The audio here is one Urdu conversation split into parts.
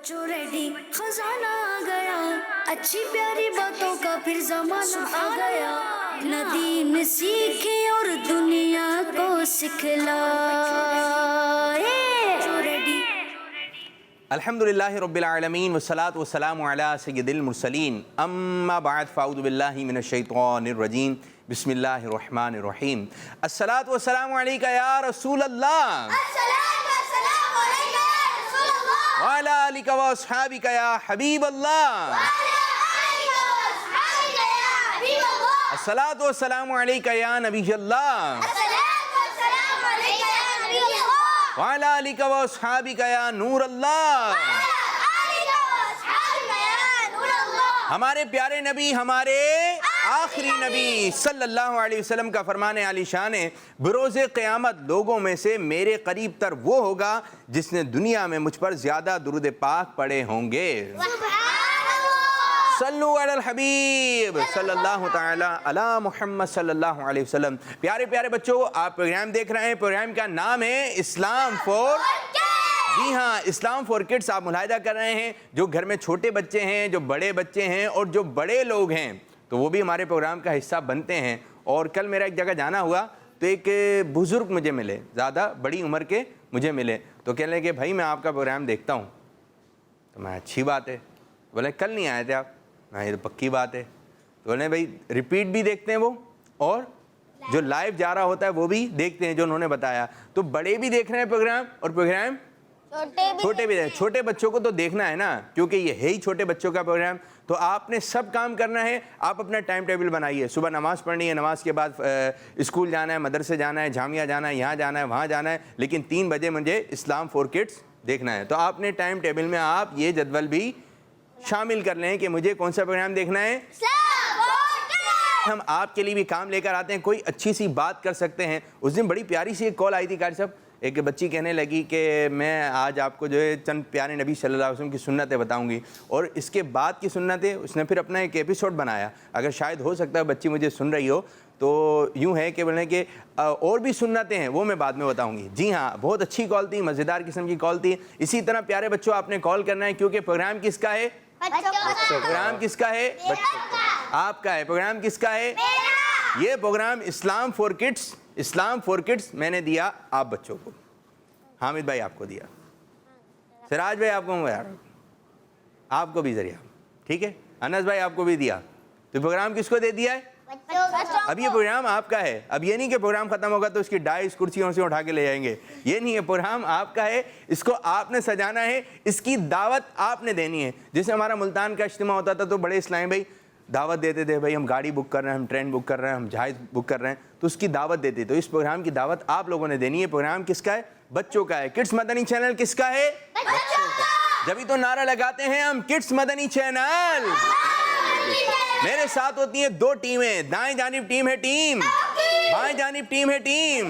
بچوں ریڈی خزانہ آ گیا، اچھی پیاری باتوں کا پھر زمانہ آ گیا، نہ دین سیکھے اور دنیا کو سکھلائے۔ الحمدللہ رب العالمین والصلاة والسلام علی سید المرسلین، اما بعد فاعوذ باللہ من الشیطان الرجیم، بسم اللہ الرحمن الرحیم۔ الصلاة والسلام علیکہ یا رسول اللہ، وعلی آلکہ واصحابکہ یا حبیب اللہ، الصلاة والسلام علیکہ یا نبی اللہ، وعلی آلکہ واصحابکہ یا نور اللہ۔ ہمارے پیارے نبی، ہمارے آخری نبی صلی اللہ علیہ وسلم کا فرمان عالی شان ہے، بروز قیامت لوگوں میں سے میرے قریب تر وہ ہوگا جس نے دنیا میں مجھ پر زیادہ درود پاک پڑھے ہوں گے۔ صلو علی الحبیب صلی اللہ تعالی علی محمد صلی اللہ علیہ وسلم۔ پیارے پیارے بچوں، آپ پروگرام دیکھ رہے ہیں، پروگرام کا نام ہے اسلام فور، جی ہاں، اسلام فور کڈس آپ ملاحظہ کر رہے ہیں۔ جو گھر میں چھوٹے بچے ہیں، جو بڑے بچے ہیں اور جو بڑے لوگ ہیں تو وہ بھی ہمارے پروگرام کا حصہ بنتے ہیں۔ اور کل میرا ایک جگہ جانا ہوا تو ایک بزرگ مجھے ملے، زیادہ بڑی عمر کے مجھے ملے، تو کہنے لگے بھائی میں آپ کا پروگرام دیکھتا ہوں۔ تو میں اچھی بات ہے، بولے کل نہیں آئے تھے آپ؟ میں یہ تو پکی بات ہے۔ تو بولے بھائی ریپیٹ بھی دیکھتے ہیں وہ، اور جو لائیو جا رہا ہوتا ہے وہ بھی دیکھتے ہیں جو انہوں نے بتایا۔ تو بڑے بھی دیکھ رہے ہیں پروگرام، اور پروگرام چھوٹے بھی دیکھ، چھوٹے بچوں کو تو دیکھنا ہے نا، کیونکہ یہ ہے ہی چھوٹے بچوں کا پروگرام۔ تو آپ نے سب کام کرنا ہے، آپ اپنا ٹائم ٹیبل بنائیے۔ صبح نماز پڑھنی ہے، نماز کے بعد اسکول جانا ہے، مدرسے جانا ہے، جامعہ جانا ہے، یہاں جانا ہے، وہاں جانا ہے، لیکن 3 بجے مجھے اسلام فور کڈس دیکھنا ہے۔ تو آپ نے ٹائم ٹیبل میں آپ یہ جدول بھی شامل کر لیں کہ مجھے کون سا پروگرام دیکھنا ہے۔ ہم آپ کے لیے بھی کام لے کر آتے ہیں، کوئی اچھی سی بات کر سکتے ہیں۔ اس دن بڑی پیاری سی ایک کال آئی تھی قاری صاحب، ایک بچی کہنے لگی کہ میں آج آپ کو جو ہے چند پیارے نبی صلی اللہ علیہ وسلم کی سنتیں بتاؤں گی، اور اس کے بعد کی سنتیں اس نے پھر اپنا ایک ایپیسوڈ بنایا۔ اگر شاید ہو سکتا ہے بچی مجھے سن رہی ہو تو یوں ہے کہ بولیں کہ اور بھی سنتیں ہیں وہ میں بعد میں بتاؤں گی۔ جی ہاں، بہت اچھی کال تھی، مزیدار قسم کی کال تھی۔ اسی طرح پیارے بچوں آپ نے کال کرنا ہے، کیونکہ پروگرام کس کا ہے؟ پروگرام کس کا ہے؟ آپ کا ہے۔ پروگرام کس کا ہے؟ یہ پروگرام اسلام فور کڈس، اسلام فور کڈس میں نے دیا آپ بچوں کو، حامد بھائی آپ کو دیا، سراج بھائی آپ کو، آپ کو بھی ذریعہ، ٹھیک ہے، انس بھائی آپ کو بھی دیا۔ تو پروگرام کس کو دے دیا ہے؟ اب یہ پروگرام آپ کا ہے۔ اب یہ نہیں کہ پروگرام ختم ہوگا تو اس کی ڈائس کرسیوں سے اٹھا کے لے جائیں گے، یہ نہیں ہے، پروگرام آپ کا ہے، اس کو آپ نے سجانا ہے، اس کی دعوت آپ نے دینی ہے۔ جیسے ہمارا ملتان کا اجتماع ہوتا تھا تو بڑے اسلام بھائی دعوت دیتے تھے، بھائی ہم گاڑی بک کر رہے ہیں، ہم ٹرین بک کر رہے ہیں، ہم جہاز بک کر رہے ہیں، تو اس کی دعوت دیتے۔ تو اس پروگرام کی دعوت آپ لوگوں نے دینی ہے۔ پروگرام کس کا ہے؟ بچوں کا ہے۔ کڈس مدنی چینل کس کا ہے؟ بچوں کا۔ جبھی تو نعرہ لگاتے ہیں ہم، کڈس مدنی چینل۔ میرے ساتھ ہوتی ہیں 2 ٹیمیں، دائیں جانب ٹیم ہے ٹیم، بائیں جانب ٹیم ہے ٹیم۔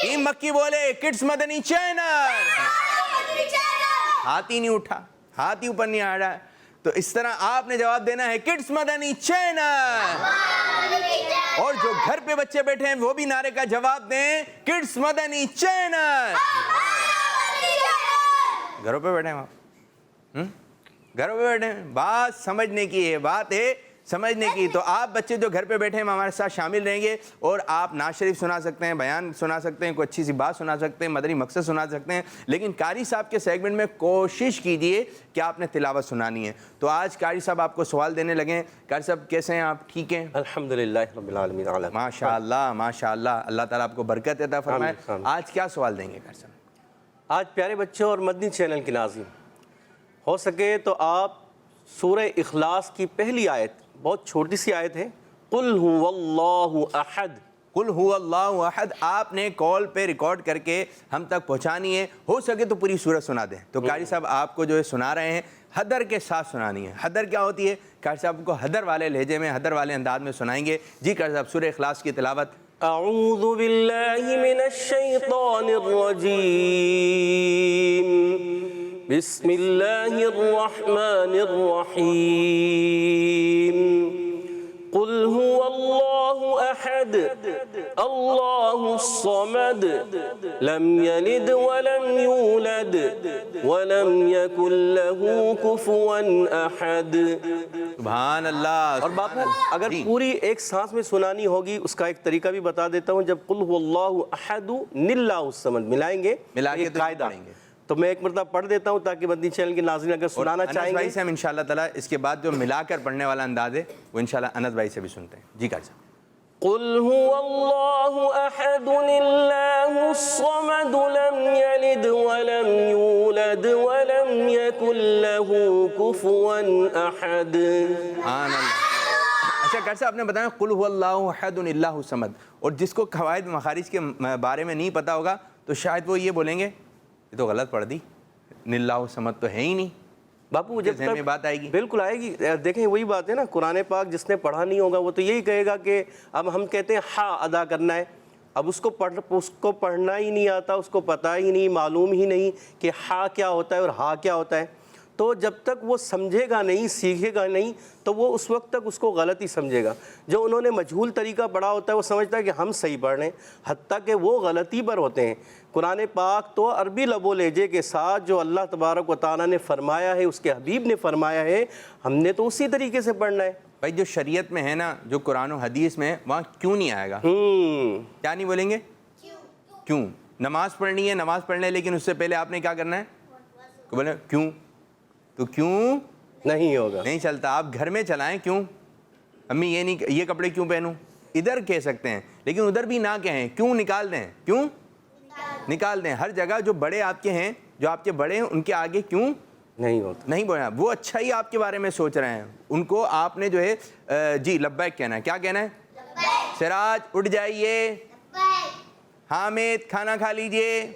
ٹیم مکی بولے کڈس مدنی چینل۔ ہاتھ ہی نہیں اٹھا، ہاتھ ہی اوپر نہیں آ رہا ہے، تو اس طرح آپ نے جواب دینا ہے کڈس مدنی چینل۔ اور جو گھر پہ بچے بیٹھے ہیں وہ بھی نعرے کا جواب دیں، کڈس مدنی چینل۔ گھروں پہ بیٹھے ہیں آپ، گھروں پہ بیٹھے ہیں، بات سمجھنے کی ہے، بات ہے سمجھنے کی۔ تو آپ بچے جو گھر پہ بیٹھے ہیں ہمارے ساتھ شامل رہیں گے، اور آپ نعت شریف سنا سکتے ہیں، بیان سنا سکتے ہیں، کوئی اچھی سی بات سنا سکتے ہیں، مدنی مقصد سنا سکتے ہیں، لیکن قاری صاحب کے سیگمنٹ میں کوشش کیجئے کہ آپ نے تلاوت سنانی ہے۔ تو آج قاری صاحب آپ کو سوال دینے لگے ہیں۔ قاری صاحب کیسے ہیں آپ؟ ٹھیک ہیں؟ الحمدللہ رب العالمین۔ ماشاءاللہ ماشاءاللہ، اللہ تعالیٰ آپ کو برکت عطا فرمائے۔ آج کیا سوال دیں گے قاری صاحب؟ آج پیارے بچوں اور مدنی چینل کے ناظرین، ہو سکے تو آپ سورہ اخلاص کی پہلی آیت، بہت چھوٹی سی آیت ہے، قل هو اللہ احد، قل هو اللہ احد، آپ نے کال پہ ریکارڈ کر کے ہم تک پہنچانی ہے۔ ہو سکے تو پوری سورت سنا دیں۔ تو قاری صاحب آپ کو جو ہے سنا رہے ہیں، حدر کے ساتھ سنانی ہے۔ حدر کیا ہوتی ہے؟ قاری صاحب کو حدر والے لہجے میں، حدر والے انداز میں سنائیں گے۔ جی قاری صاحب سورہ اخلاص کی تلاوت۔ اعوذ باللہ من الشیطان الرجیم، بسم اللہ الرحمن الرحیم، قل هو الله أحد الله الصمد لم يلد ولم يولد ولم يكن له كفوا أحد. سبحان اللہ. اور باپو اگر پوری ایک سانس میں سنانی ہوگی اس کا ایک طریقہ بھی بتا دیتا ہوں. جب قل هو الله أحد نِلَّهُ الصَّمَدُ ملائیں گے ملا کے قاعدہ پڑھیں گے. تو میں ایک مرتبہ پڑھ دیتا ہوں تاکہ مدنی چینل کے ناظرین اگر سنانا چاہیں گے. انس بھائی سے ہم انشاءاللہ تعالیٰ اس کے بعد جو ملا کر پڑھنے والا انداز ہے وہ انشاءاللہ انس بھائی سے بھی سنتے ہیں. جی قاری صاحب. قل هو الله أحد الله الصمد لم يلد ولم يولد ولم يكن له كفوا أحد. سبحان اللہ. اچھا قاری صاحب آپ نے بتایا قل هو اللہ احد اللہ الصمد, اور جس کو قواعد مخارج کے بارے میں نہیں پتا ہوگا تو شاید وہ یہ بولیں گے یہ تو غلط پڑھ دی, اللہ الصمد تو ہے ہی نہیں. باپو جب ذہن میں بات آئے گی, بالکل آئے گی. دیکھیں وہی بات ہے نا, قرآن پاک جس نے پڑھا نہیں ہوگا وہ تو یہی کہے گا کہ اب ہم کہتے ہیں ہا ادا کرنا ہے, اب اس کو پڑھنا ہی نہیں آتا, اس کو پتہ ہی نہیں, معلوم ہی نہیں کہ ہا کیا ہوتا ہے اور ہا کیا ہوتا ہے. تو جب تک وہ سمجھے گا نہیں, سیکھے گا نہیں, تو وہ اس وقت تک اس کو غلط ہی سمجھے گا. جو انہوں نے مجہول طریقہ پڑھا ہوتا ہے وہ سمجھتا ہے کہ ہم صحیح پڑھ رہے ہیں, حتیٰ کہ وہ غلطی پر ہوتے ہیں. قرآن پاک تو عربی لب و لہجے کے ساتھ جو اللہ تبارک و تعالیٰ نے فرمایا ہے, اس کے حبیب نے فرمایا ہے, ہم نے تو اسی طریقے سے پڑھنا ہے. بھائی جو شریعت میں ہے نا, جو قرآن و حدیث میں, وہاں کیوں نہیں آئے گا؟ کیا نہیں بولیں گے؟ کیوں. نماز پڑھنی ہے, نماز پڑھ لیں, لیکن اس سے پہلے آپ نے کیا کرنا ہے؟ بولیں کیوں, تو کیوں نہیں ہوگا, نہیں چلتا. آپ گھر میں چلائیں کیوں, امی یہ نہیں, یہ کپڑے کیوں پہنوں, ادھر کہہ سکتے ہیں, لیکن ادھر بھی نہ کہیں, کیوں نکال دیں, کیوں نکال دیں. ہر جگہ جو بڑے آپ کے ہیں, جو آپ کے بڑے ہیں, ان کے آگے کیوں نہیں ہوتا, نہیں بولنا. وہ اچھا ہی آپ کے بارے میں سوچ رہے ہیں, ان کو آپ نے جو ہے جی لبیک کہنا ہے. کیا کہنا ہے؟ سراج اٹھ جائیے, حامد کھانا کھا لیجئے,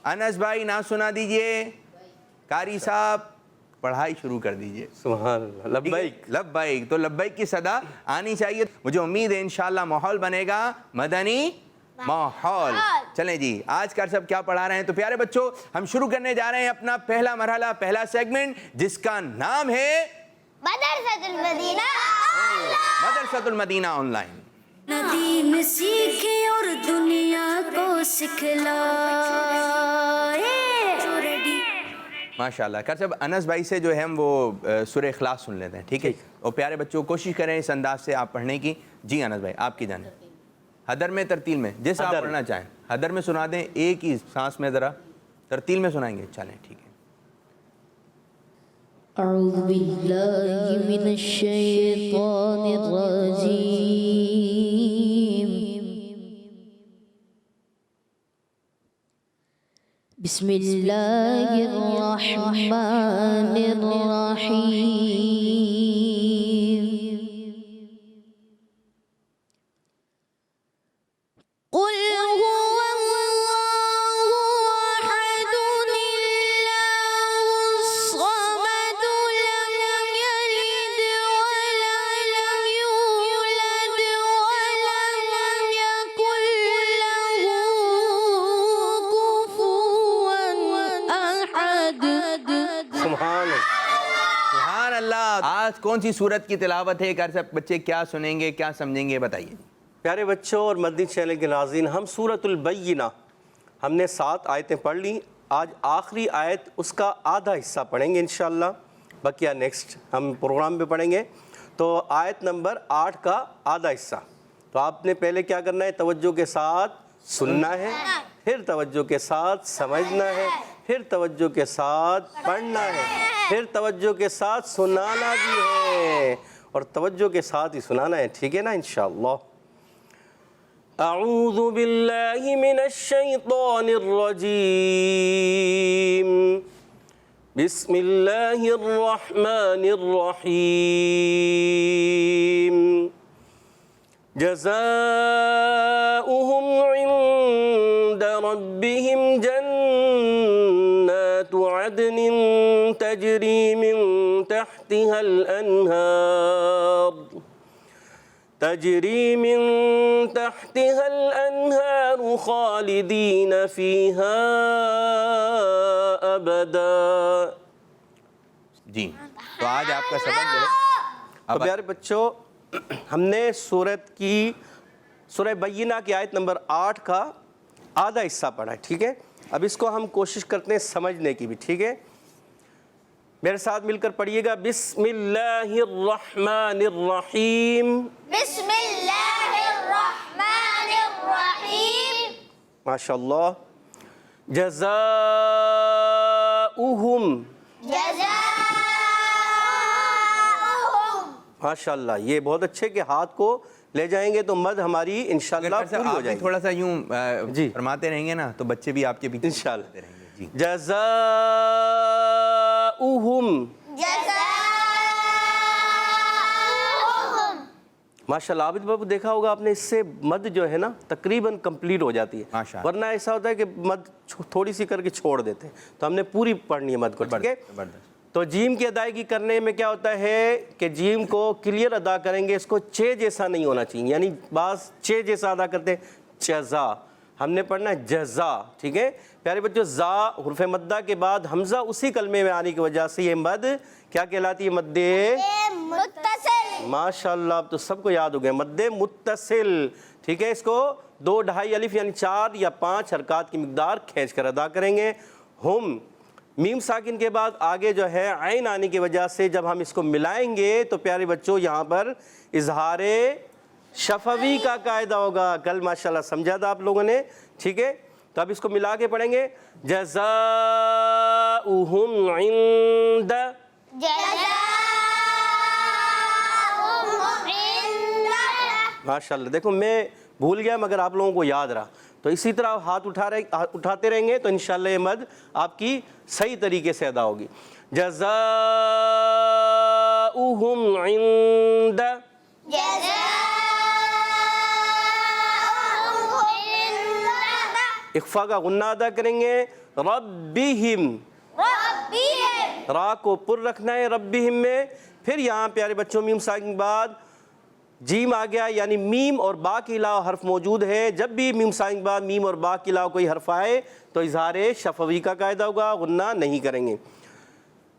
انس بھائی نہ سنا دیجئے, قاری صاحب پڑھائی شروع کر دیجئے. سبحان اللہ. لبیک لبیک. تو لبیک کی صدا آنی چاہیے. مجھے امید ہے انشاءاللہ ماحول بنے گا مدنی ماحول. چلیں جی, آج کا سب کیا پڑھا رہے ہیں؟ تو پیارے بچوں ہم شروع کرنے جا رہے ہیں اپنا پہلا مرحلہ, پہلا سیگمنٹ, جس کا نام ہے مدرسۃ المدینہ. مدرسۃ المدینہ آن لائن. دین سیکھے اور دنیا کو سکھلائے. ماشاءاللہ. کر صاحب انس بھائی سے جو ہے ہم وہ سورہ اخلاص سن لیتے ہیں, ٹھیک ہے؟ اور پیارے بچوں کوشش کریں اس انداز سے آپ پڑھنے کی. جی انس بھائی آپ کی جانب, حدر میں ترتیل میں, جیسا آپ پڑھنا چاہیں. حدر میں سنا دیں, ایک ہی سانس میں, ذرا ترتیل میں سنائیں گے. چلیں ٹھیک ہے. اعوذ باللہ من الشیطان الرجیم. بسم اللہ الرحمن الرحیم. قل هو اللہ احد اللہ الصمد لم یلد ولم یولد ولم یکن له کفوا احد. سبحان اللہ. سبحان اللہ. آج کون سی سورت کی تلاوت ہے؟ کر صاحب بچے کیا سنیں گے, کیا سمجھیں گے, بتائیے. پیارے بچوں اور مدنی چینل کے ناظرین, ہم سورۃ البینہ ہم نے 7 آیتیں پڑھ لیں. آج آخری آیت اس کا آدھا حصہ پڑھیں گے انشاءاللہ, بقیہ نیکسٹ ہم پروگرام پہ پڑھیں گے. تو آیت نمبر 8 کا آدھا حصہ. تو آپ نے پہلے کیا کرنا ہے؟ توجہ کے ساتھ سننا ہے, پھر توجہ کے ساتھ سمجھنا ہے, پھر توجہ کے ساتھ پڑھنا ہے, پھر توجہ کے ساتھ سنانا بھی ہے, اور توجہ کے ساتھ ہی سنانا ہے. ٹھیک ہے نا انشاءاللہ. اعوذ باللہ من الشیطان الرجیم. بسم اللہ الرحمن الرحیم. جزاؤہم عند ربهم جنات عدن تجری من تحتها الانہار خالدین فیہا ابدا. جی تو آج آپ کا سبق جو ہے, تو پیارے بچوں ہم نے سورہ بینہ کی آیت نمبر 8 کا آدھا حصہ پڑھا ہے، ٹھیک ہے؟ اب اس کو ہم کوشش کرتے ہیں سمجھنے کی بھی، ٹھیک ہے؟ میرے ساتھ مل کر پڑھیے گا، بسم اللہ الرحمن الرحیم۔ بسم اللہ الرحمن الرحیم۔ ماشاءاللہ۔ جزاؤہم، جزاؤہم۔ ماشاءاللہ، یہ بہت اچھے کہ ہاتھ کو لے جائیں گے تو مد ہماری انشاءاللہ پوری ہو آپ جائے بھی گی تھوڑا سا یوں جی فرماتے رہیں گے نا تو بچے بھی آپ کے پیچھے انشاءاللہ۔ فرماتے رہیں گے۔ جی جزاؤہم، جزاؤہم۔ ماشاءاللہ۔ عابد بابو دیکھا ہوگا آپ نے، اس سے مد جو ہے نا تقریباً کمپلیٹ ہو جاتی ہے، ماشاءاللہ۔ ورنہ ایسا ہوتا ہے کہ مد تھوڑی سی کر کے چھوڑ دیتے ہیں، تو ہم نے پوری پڑھنی ہے مد کو، ٹھیک ہے؟ تو جیم کی ادائیگی کرنے میں کیا ہوتا ہے کہ جیم کو کلیئر ادا کریں گے، اس کو چے جیسا نہیں ہونا چاہیے، یعنی بعض چے جیسا ادا کرتے ہیں، جزا، ہم نے پڑھنا ہے جزا، ٹھیک ہے پیارے بچوں؟ زا حرف مدہ کے بعد حمزہ اسی کلمے میں آنے کی وجہ سے یہ مد کیا کہلاتی ہے؟ مد متصل۔ ماشاءاللہ، اب تو سب کو یاد ہو گیا، مد متصل، ٹھیک ہے؟ اس کو 2 ڈھائی الف یعنی 4 یا 5 حرکات کی مقدار کھینچ کر ادا کریں گے۔ ہم، میم ساکن کے بعد آگے جو ہے عین آنے کی وجہ سے جب ہم اس کو ملائیں گے تو پیارے بچوں یہاں پر اظہار شفوی کا قاعدہ ہوگا، کل ماشاءاللہ سمجھا تھا آپ لوگوں نے، ٹھیک ہے؟ تو اب اس کو ملا کے پڑھیں گے، جزاؤہم عند، جزاؤہم عند۔ ماشاءاللہ۔ دیکھو میں بھول گیا مگر آپ لوگوں کو یاد رہا، تو اسی طرح ہاتھ اٹھاتے رہیں گے تو انشاءاللہ یہ مد آپ کی صحیح طریقے سے ادا ہوگی۔ جزاؤہم عند، جزاؤہم عند اخفا کا غنہ ادا کریں گے، ربہم، ربہم۔ را کو پر رکھنا ہے ربہم میں، پھر یہاں پیارے بچوں میم ساکن کے بعد جیم آ گیا، یعنی میم اور با کے علاوہ حرف موجود ہے، جب بھی میم ساکن کے بعد میم اور با کے علاوہ کوئی حرف آئے تو اظہار شفوی کا قاعدہ ہوگا، غنہ نہیں کریں گے۔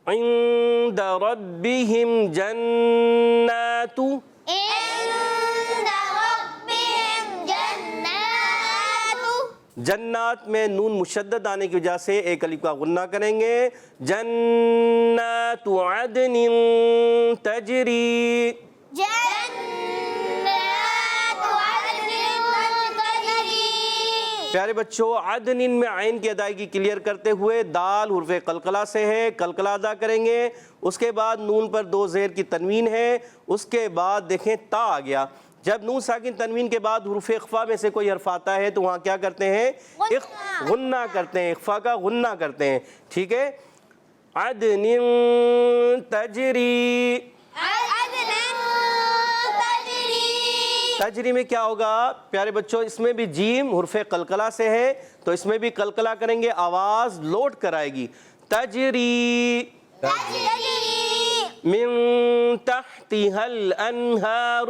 عند ربہم جنات، عند ربہم جنات۔ جنات میں نون مشدد آنے کی وجہ سے ایک الف کا غنہ کریں گے، جنات عدن تجری، جنات عدن تجری۔ پیارے بچوں عدن میں عین کی ادائیگی کلیئر کرتے ہوئے دال حرف قلقلہ سے ہے، قلقلہ ادا کریں گے، اس کے بعد نون پر 2 زیر کی تنوین ہے، اس کے بعد دیکھیں تا آ گیا، جب نون ساکن تنوین کے بعد حروف اخفا میں سے کوئی حرف آتا ہے تو وہاں کیا کرتے ہیں؟ غنہ کرتے ہیں، اخفا کا غنہ کرتے ہیں، ٹھیک ہے؟ عدن تجری، عدن تجری۔ تجری میں کیا ہوگا پیارے بچوں؟ اس میں بھی جیم حرف قلقلہ سے ہے تو اس میں بھی قلقلہ کریں گے، آواز لوٹ کر آئے گی، تجری من تحتها الانہار،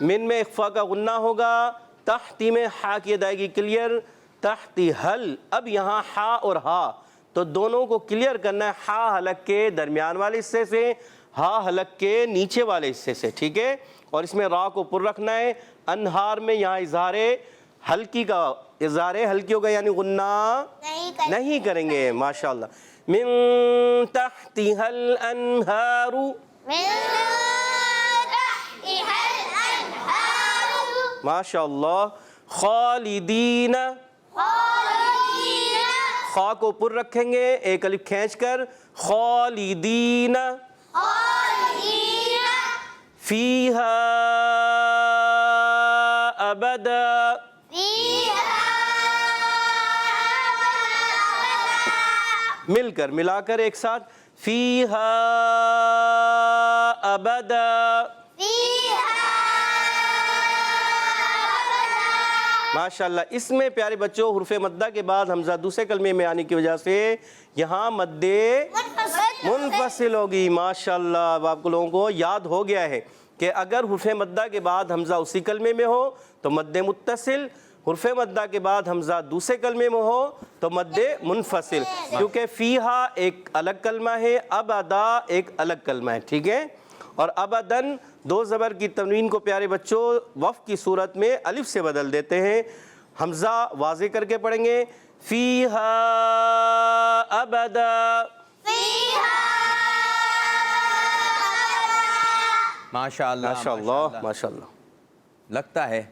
من میں اخفا کا غنہ ہوگا، تحتی میں ہا کی ادائیگی کلیئر، تحتی حل، اب یہاں ہا اور ہا تو دونوں کو کلیئر کرنا ہے، ہا حلق کے درمیان والے حصے سے، ہا حلق کے نیچے والے حصے سے، ٹھیک ہے؟ اور اس میں را کو پر رکھنا ہے، انہار میں یہاں اظہار ہلکی کا اظہار ہلکی ہوگا یعنی غنہ نہیں کریں گے، ماشاءاللہ۔ من تحتها الانہار، ماشاءاللہ۔ خالدین، خا کو پر رکھیں گے، ایک الف کھینچ کر، خالدین فیہا ابدا، ملا کر ایک ساتھ، فیہا ابدا، ماشاءاللہ۔ اس میں پیارے بچوں حرف مدہ کے بعد حمزہ دوسرے کلمے میں آنے کی وجہ سے یہاں مد منفصل ہوگی، ماشاءاللہ۔ اب آپ لوگوں کو یاد ہو گیا ہے کہ اگر حرف مدہ کے بعد حمزہ اسی کلمے میں ہو تو مد متصل، حرف مدہ کے بعد حمزہ دوسرے کلمے میں ہو تو مد منفصل، کیونکہ فیہا ایک الگ کلمہ ہے، ابدا ایک الگ کلمہ ہے، ٹھیک ہے؟ اور ابدن دو زبر کی تنوین کو پیارے بچوں وقف کی صورت میں الف سے بدل دیتے ہیں۔ حمزہ واضح کر کے پڑھیں گے، فیہا ابدا، ماشاءاللہ ماشاءاللہ ماشاءاللہ۔ لگتا ہے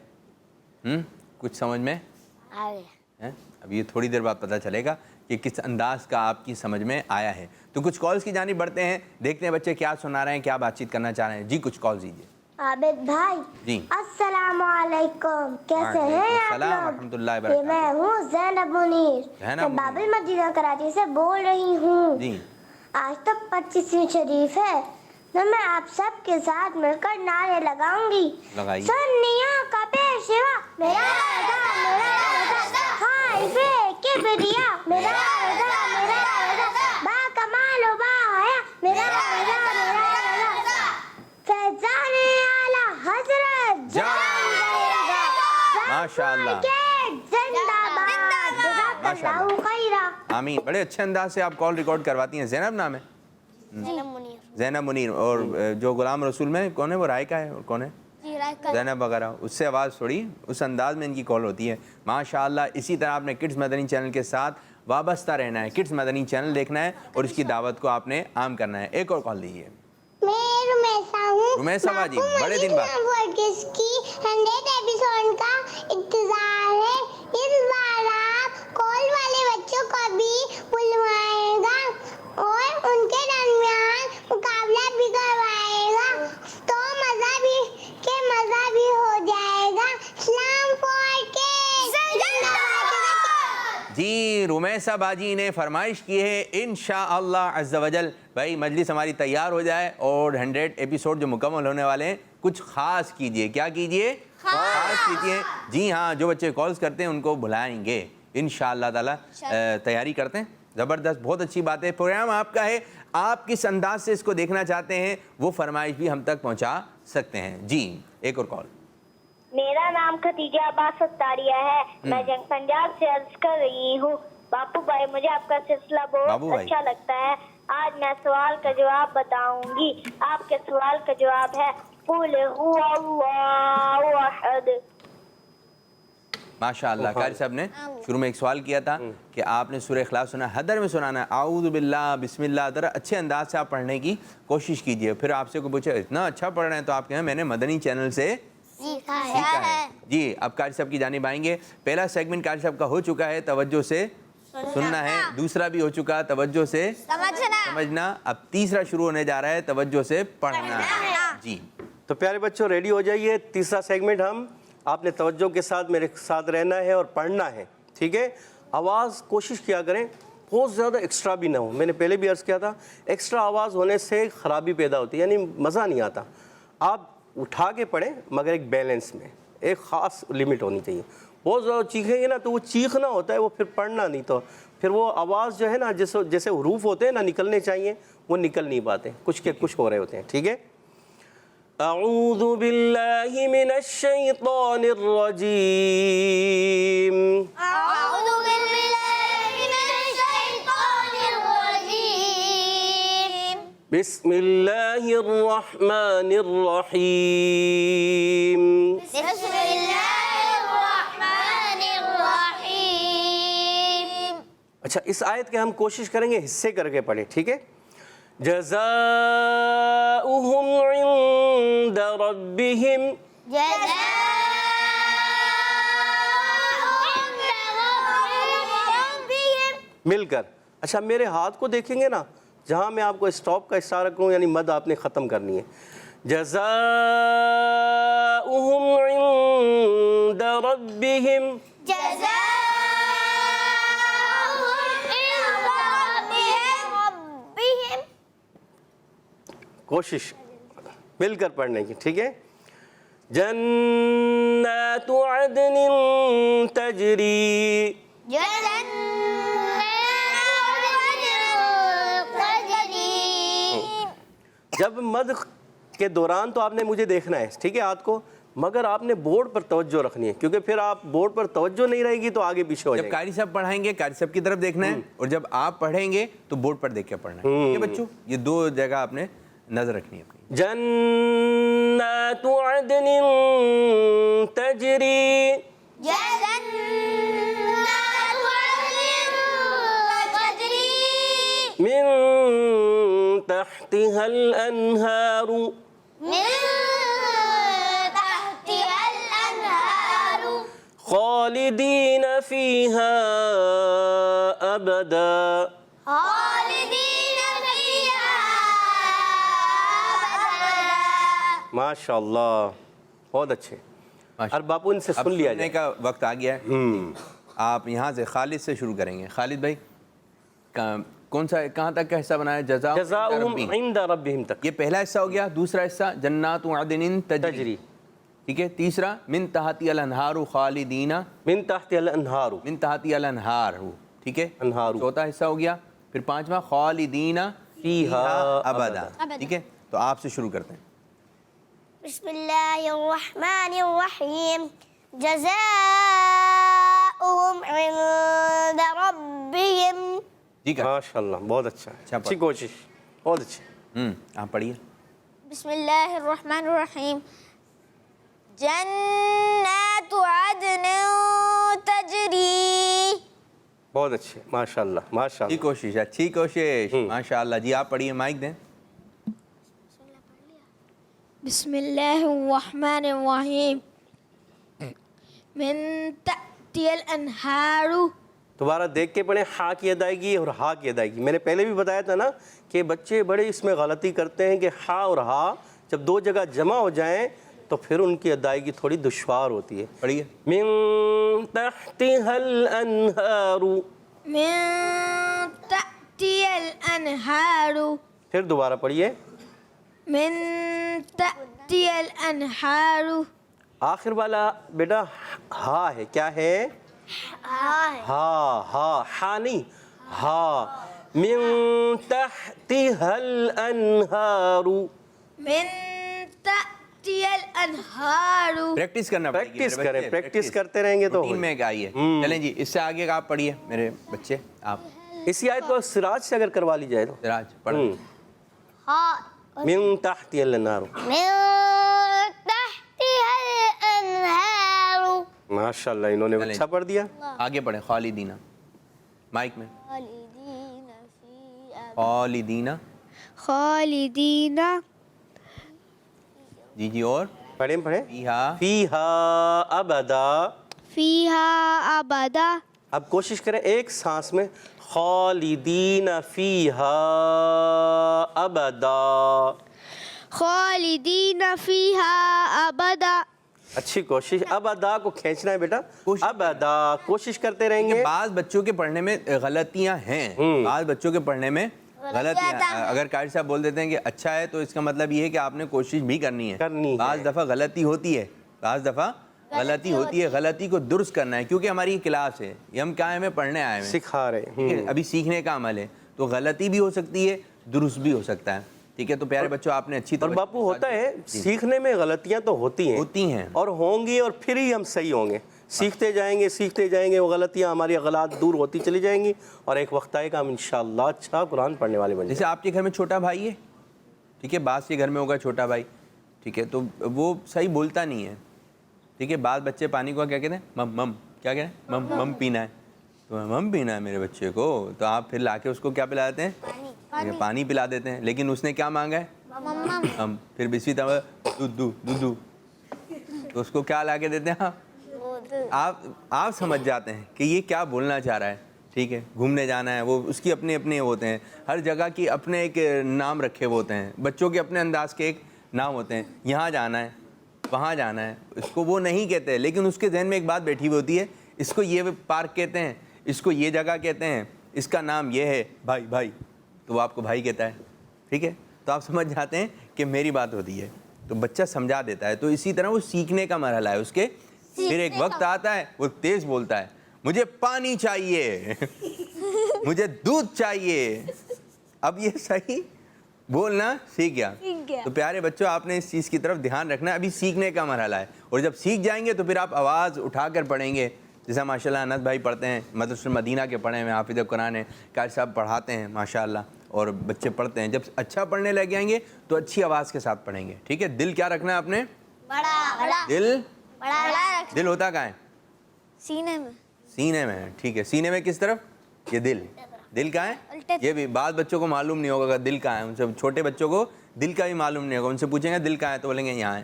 کچھ سمجھ میں ہیں؟ اب یہ تھوڑی دیر بعد پتہ چلے گا کہ کس انداز کا آپ کی سمجھ میں آیا ہے۔ تو کچھ کالز کی جانب بڑھتے ہیں، دیکھتے ہیں بچے کیا سنا رہے ہیں، کیا بات چیت کرنا چاہ رہے ہیں۔ جی کچھ کالز دیجیے۔ عابد بھائی جی السلام علیکم، کیسے ہیں آپ السلام لوگ؟ ورحمۃ اللہ یہ وبرکاتہ۔ میں ہوں زینب منیر، زینب میں منیر۔ بابل مدینہ کراچی سے بول رہی ہوں۔ جی آج تو 25ویں شریف ہے تو میں آپ سب کے ساتھ مل کر نعرے لگاؤں گی۔ لگائیے۔ سنیا کا پیشوا میرا رضا، خائف کبریا میرا رضا، با کمال و با حیا میرا رضا، فیضان اعلی حضرت ماشاءاللہ زندہ باد، جزاک اللہ خیرا۔ آمین۔ بڑے اچھے انداز سے آپ کال ریکارڈ کرواتی ہیں۔ زینب نام ہے؟ زینب منیر۔ اور جو غلام رسول میں کون ہے، وہ رائے کا ہے اور کون ہے؟ زینب وغیرہ، اس سے آواز تھوڑی اس انداز میں ان کی کال ہوتی ہے۔ ماشاءاللہ۔ اسی طرح آپ نے کڈس مدنی چینل کے ساتھ وابستہ رہنا ہے، کڈس مدنی چینل دیکھنا ہے اور اس کی دعوت کو آپ نے عام کرنا ہے۔ ایک اور کال دیجیے۔ میں رمیسا ہوں، رمیسا باجی، بڑے دن بعد۔ ورکس کی 100 ایپیسوڈ کا انتظار ہے۔ اس بار آپ کال والے بچوں کو بھی بلوائے گا اور ان کے درمیان مقابلہ بھی کروائے گا تو مزہ بھی ہو جائے گا۔ اسلام فور کے زندہ باد۔ جی رمیسا باجی نے فرمائش کی ہے، انشاءاللہ عز و جل بھائی مجلس ہماری تیار ہو جائے اور 100 ایپیسوڈ جو مکمل ہونے والے ہیں کچھ خاص کیجئے۔ کیا کیجئے؟ خاص کیجئے۔ جی ہاں، جو بچے کالز کرتے ہیں ان کو بلائیں گے انشاءاللہ تعالی۔ تیاری کرتے ہیں، زبردست، بہت اچھی بات ہے۔ پروگرام آپ کا ہے، آپ کس انداز سے اس کو دیکھنا چاہتے ہیں وہ فرمائش بھی ہم تک پہنچا سکتے ہیں۔ جی ایک اور کال۔ میرا نام خدیجہ عباس ستاریہ ہے، میں جنگ پنجاب سے عرض کر رہی ہوں۔ باپو بھائی مجھے آپ کا سلسلہ بہت اچھا لگتا ہے۔ آج میں سوال کا جواب بتاؤں گی۔ آپ کے سوال کا جواب ہے قل هو اللہ احد۔ ماشاءاللہ۔ قاری صاحب نے شروع میں ایک سوال کیا تھا کہ آپ نے سورہ اخلاص سنا، حدر میں سنانا ہے، اعوذ باللہ بسم اللہ، ذرا اچھے انداز سے آپ پڑھنے کی کوشش کیجئے۔ پھر آپ سے کوئی پوچھے اتنا اچھا پڑھ رہے ہیں تو آپ کہیں میں نے مدنی چینل سے سیکھا ہے۔ جی اب قاری صاحب کی جانب آئیں گے۔ پہلا سیگمنٹ قاری صاحب کا ہو چکا ہے، توجہ سے سننا ہے۔ دوسرا بھی ہو چکا، توجہ سے سمجھنا۔ اب تیسرا شروع ہونے جا رہا ہے، توجہ سے پڑھنا ہے۔ جی تو پیارے بچوں ریڈی ہو جائیے، تیسرا سیگمنٹ آپ نے توجہ کے ساتھ میرے ساتھ رہنا ہے اور پڑھنا ہے، ٹھیک ہے؟ آواز کوشش کیا کریں بہت زیادہ ایکسٹرا بھی نہ ہو۔ میں نے پہلے بھی عرض کیا تھا ایکسٹرا آواز ہونے سے خرابی پیدا ہوتی ہے، یعنی مزہ نہیں آتا۔ آپ اٹھا کے پڑھیں مگر ایک بیلنس میں، ایک خاص لمٹ ہونی چاہیے۔ بہت زیادہ چیخیں گے نا تو وہ چیخنا ہوتا ہے، وہ پھر پڑھنا نہیں، تو پھر وہ آواز جو ہے نا جیسے حروف ہوتے ہیں نا نکلنے چاہیے وہ نکل نہیں پاتے، کچھ کے کچھ ہو رہے ہوتے ہیں، ٹھیک ہے؟ اعوذ باللہ من الشیطان الرجیم، اعوذ باللہ من الشیطان الرجیم، بسم اللہ الرحمن الرحیم۔ بسم اللہ الرحمن الرحیم۔ اچھا اس آیت کے ہم کوشش کریں گے حصے کر کے پڑھیں، ٹھیک ہے؟ جزاؤہم عند ربہم، مل کر۔ اچھا میرے ہاتھ کو دیکھیں گے نا، جہاں میں آپ کو اسٹاپ کا اشارہ کروں یعنی مد آپ نے ختم کرنی ہے۔ جزاؤہم عند ربہم، کوشش مل کر پڑھنے کی، ٹھیک ہے؟ جنات عدن تجری، جب مد کے دوران تو آپ نے مجھے دیکھنا ہے، ٹھیک ہے؟ ہاتھ کو مگر آپ نے بورڈ پر توجہ رکھنی ہے، کیونکہ پھر آپ بورڈ پر توجہ نہیں رہے گی تو آگے پیچھے ہو جب جائیں گے۔ قاری صاحب پڑھائیں گے قاری صاحب کی طرف دیکھنا ہے، اور جب آپ پڑھیں گے تو بورڈ پر دیکھ کے پڑھنا ہے۔ ٹھیک ہے بچوں، یہ دو جگہ آپ نے نظر رکھنی ہے اپنی۔ جنات عدن تجری من تحتها الانہار خالدین فیہا ابدا۔ ماشاء اللہ، بہت اچھے۔ اور باپو ان سے سن لیا سننے جائے۔ کا وقت آ گیا ہے۔ آپ یہاں سے خالد سے شروع کریں گے۔ خالد بھائی کون سا کہاں تک کا حصہ بنایا؟ جزاؤہم عند ربہم تک۔ یہ پہلا حصہ ہو گیا۔ دوسرا حصہ جنات عدن تجری، ٹھیک ہے۔ تیسرا من تحتی الانہار خالدین، من تحت الانہار، من تحتی الانہار، ٹھیک ہے۔ انہار۔ چوتھا حصہ ہو گیا۔ پھر پانچواں خالدین فیہا ابدا، ٹھیک ہے۔ تو آپ سے شروع کرتے ہیں۔ بسم اللہ الرحمن الرحیم جزاؤہم عند ربہم۔ ٹھیک ہے، ماشاء اللہ، بہت اچھا، اچھا اچھی کوشش، بہت اچھی۔ آپ پڑھیے۔ بسم اللہ الرحمن الرحیم جنات عدن تجری۔ بہت اچھے، ماشاء اللہ، ماشاء اچھی اللہ۔ کوشش، اچھی کوشش، ماشاء اللہ۔ جی آپ پڑھیے، مائک دیں۔ بسم اللہ الرحمن الرحیم من تحتی الانہار۔ دوبارہ دیکھ کے پڑھیں، ہا کی ادائیگی اور ہا کی ادائیگی۔ میں نے پہلے بھی بتایا تھا نا کہ بچے بڑے اس میں غلطی کرتے ہیں کہ ہا اور ہا جب دو جگہ جمع ہو جائیں تو پھر ان کی ادائیگی تھوڑی دشوار ہوتی ہے۔ پڑھیے۔ من تحتها الانہار، من تحتی الانہار، پھر دوبارہ پڑھیے۔ من تحتی الانہار۔ آخر والا بیٹا ہا ہے، کیا ہے؟ ہا، ہا، ہا نہیں، ہا۔ من تحتها الانہار، من تحتی الانہار۔ پریکٹس کرنا پڑے گی پریکٹس میرے کریں، بچے، پریکٹس کرتے رہیں گے تو روٹین میں آئیے۔ چلیں جی، اس سے آگے کا آپ پڑھیے میرے بچے۔ آپ اسی آیت کو سراج سے اگر کروا لی جائے تو سراج پڑھیں۔ من تحت الانہار۔ ماشاء اللہ، انہوں نے چلیں اچھا پڑھ دیا۔ آگے پڑھیں، خالدین، مائک میں۔ خالدین، خالدین جی جی، اور پڑھیں پڑھیں۔ فیہا، فیہا ابدا۔ فیہا ابدا۔ اب کوشش کریں ایک سانس میں، خالدین فیہا ابدا۔ خالدین فیہا ابدا۔ اچھی کوشش۔ اب ادا کو کھینچنا ہے بیٹا، اب ادا کوشش کرتے رہیں گے۔ بعض بچوں کے پڑھنے میں غلطیاں ہیں، بعض بچوں کے پڑھنے میں غلطیاں۔ اگر قاری صاحب بول دیتے ہیں کہ اچھا ہے تو اس کا مطلب یہ ہے کہ آپ نے کوشش بھی کرنی ہے۔ بعض دفعہ غلطی ہوتی ہے، بعض دفعہ غلطی ہوتی ہے، غلطی کو درست کرنا ہے، کیونکہ ہماری یہ کلاس ہے، یہ ہم کہاں ہمیں پڑھنے آئے ہیں، سکھا رہے ہیں۔ ابھی سیکھنے کا عمل ہے، تو غلطی بھی ہو سکتی ہے، درست بھی ہو سکتا ہے۔ ٹھیک ہے، تو پیارے بچوں آپ نے اچھی اور باپو ہوتا ہے سیکھنے میں غلطیاں تو ہوتی ہیں اور ہوں گی، اور پھر ہی ہم صحیح ہوں گے۔ سیکھتے جائیں گے، وہ غلطیاں ہماری اغلاط دور ہوتی چلی جائیں گی، اور ایک وقت آئے گا ہم انشاءاللہ اچھا قرآن پڑھنے والے بن جائیں گے۔ جیسے آپ کے گھر میں چھوٹا بھائی ہے، ٹھیک ہے، بعض کے گھر میں ہوگا چھوٹا بھائی، ٹھیک ہے، تو وہ صحیح بولتا نہیں ہے، ٹھیک ہے۔ بعض بچے پانی کو کیا کہتے ہیں؟ مم مم، کیا کہتے ہیں؟ مم مم پینا ہے، تو مم پینا ہے میرے بچے کو، تو آپ پھر لا کے اس کو کیا پلا دیتے ہیں؟ پانی پلا دیتے ہیں، لیکن اس نے کیا مانگا ہے؟ ہم۔ پھر بسوی طرح دودھ، تو اس کو کیا لا کے دیتے ہیں؟ آپ سمجھ جاتے ہیں کہ یہ کیا بولنا چاہ رہا ہے، ٹھیک ہے۔ گھومنے جانا ہے، وہ اس کی اپنے ہوتے ہیں، ہر جگہ کی اپنے ایک نام رکھے ہوئے ہوتے ہیں، بچوں کے اپنے انداز کے ایک نام ہوتے ہیں، یہاں جانا ہے، وہاں جانا ہے، اس کو وہ نہیں کہتے، لیکن اس کے ذہن میں ایک بات بیٹھی ہوئی ہوتی ہے، اس کو یہ پارک کہتے ہیں، اس کو یہ جگہ کہتے ہیں، اس کا نام یہ ہے، بھائی، تو وہ آپ کو بھائی کہتا ہے، ٹھیک ہے۔ تو آپ سمجھ جاتے ہیں کہ میری بات ہوتی ہے، تو بچہ سمجھا دیتا ہے۔ تو اسی طرح وہ سیکھنے کا مرحلہ ہے اس کے۔ پھر ایک وقت آتا ہے وہ تیز بولتا ہے، مجھے پانی چاہیے، مجھے دودھ چاہیے۔ اب یہ صحیح بولنا سیکھ گیا. گیا. تو پیارے بچوں آپ نے اس چیز کی طرف دھیان رکھنا ہے. ابھی سیکھنے کا مرحلہ ہے اور جب سیکھ جائیں گے تو پھر آپ آواز اٹھا کر پڑھیں گے. جیسا ماشاء اللہ انس بھائی پڑھتے ہیں, مدرسہ مدینہ کے پڑھے ہوئے حافظ قرآن ہیں, قاری صاحب پڑھاتے ہیں ماشاء اللہ, اور بچے پڑھتے ہیں. جب اچھا پڑھنے لگ جائیں گے تو اچھی آواز کے ساتھ پڑھیں گے. ٹھیک ہے, دل کیا رکھنا ہے آپ نے؟ بڑا. دل ہوتا کہاں ہے؟ سینے میں. سینے میں ہے. ٹھیک ہے, سینے میں کس طرف؟ یہ دل کہاں ہے؟ یہ بھی بعض بچوں کو معلوم نہیں ہوگا دل کہاں ہے. ان سے چھوٹے بچوں کو دل کا بھی معلوم نہیں ہوگا. ان سے پوچھیں گے دل کہاں ہے تو بولیں گے یہاں ہے.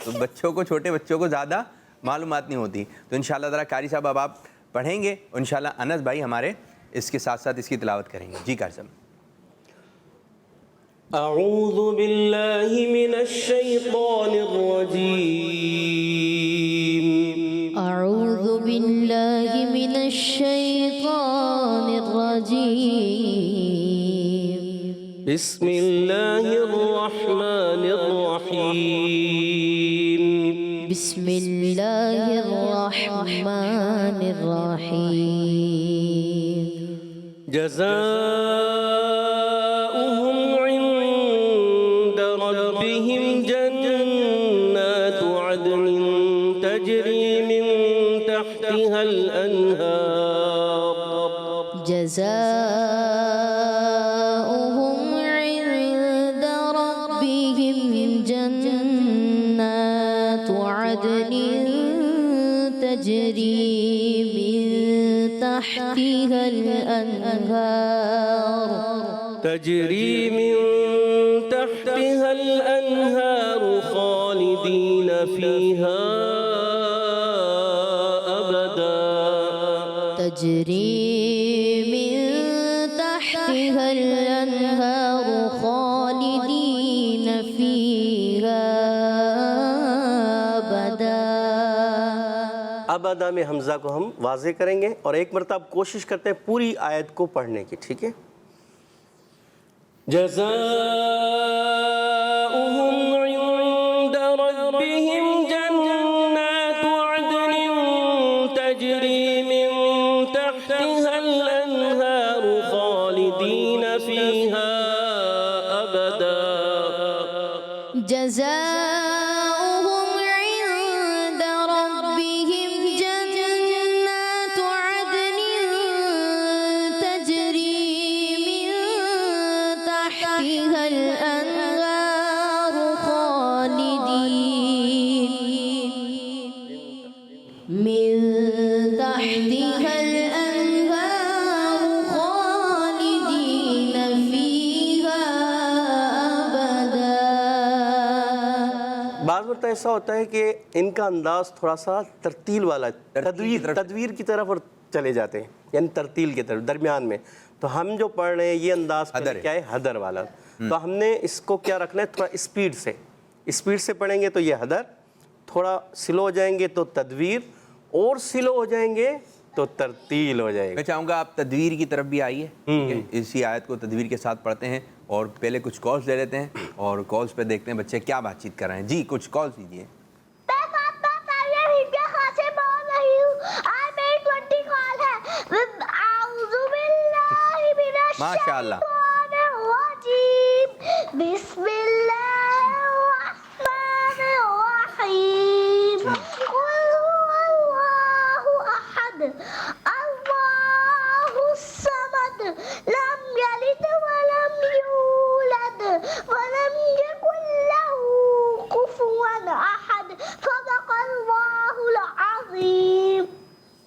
تو بچوں کو, چھوٹے بچوں کو زیادہ معلومات نہیں ہوتی. تو انشاءاللہ ذرا قاری صاحب اب آپ پڑھیں گے, انشاءاللہ انس بھائی ہمارے اس کے ساتھ ساتھ اس کی تلاوت کریں گے. جی قاری صاحب. اعوذ باللہ من الشیطان الرجیم. أعوذ بالله من الشيطان الرجيم. بسم اللہ الرحمن الرحیم. بسم الله الرحمن الرحيم. جزاؤهم عند ربهم جنات عدن تجري من تحتها الأنهار. جزاؤهم عند ربهم جنات عدن تجري من تحتها الأنهار. تجري من تحتها الأنهار خالدين فيها أبدا. تجري من تحتها الأنهار خالدين فيها أبدا. ابدا میں حمزہ کو ہم واضح کریں گے اور ایک مرتبہ کوشش کرتے ہیں پوری آیت کو پڑھنے کی. ٹھیک ہے, جزاؤهم عند ربهم جنات عدن تجري من تحتها الأنهار خالدين فيها أبدا. جزاؤهم عند ربهم جنات عدن تجري من تحتها الأنهار خالدين من تحتها الأنهار خالدين فيها أبدا. بعض مرتبہ ایسا ہوتا ہے کہ ان کا انداز تھوڑا سا ترتیل والا, تدویر کی طرف اور چلے جاتے ہیں, یعنی ترتیل کی طرف درمیان میں. تو ہم جو پڑھ رہے ہیں یہ انداز کیا ہے؟ حدر والا. تو ہم نے اس کو کیا رکھنا ہے؟ تھوڑا اسپیڈ سے پڑھیں گے تو یہ حدر, تھوڑا سلو ہو جائیں گے تو تدویر, اور سلو ہو جائیں گے تو ترتیل ہو جائے گا. میں چاہوں گا آپ تدویر کی طرف بھی آئیے. اسی آیت کو تدویر کے ساتھ پڑھتے ہیں اور پہلے کچھ کالز لے لیتے ہیں اور کالز پہ دیکھتے ہیں بچے کیا بات چیت کر رہے ہیں. جی کچھ کالز دیجیے. ماشاء اللہ. بسم اللہ الرحمن الرحیم. قل هو اللہ احد اللہ الصمد لم یلد ولم یولد ولم یکن له کفوا احد. صدق اللہ العظیم.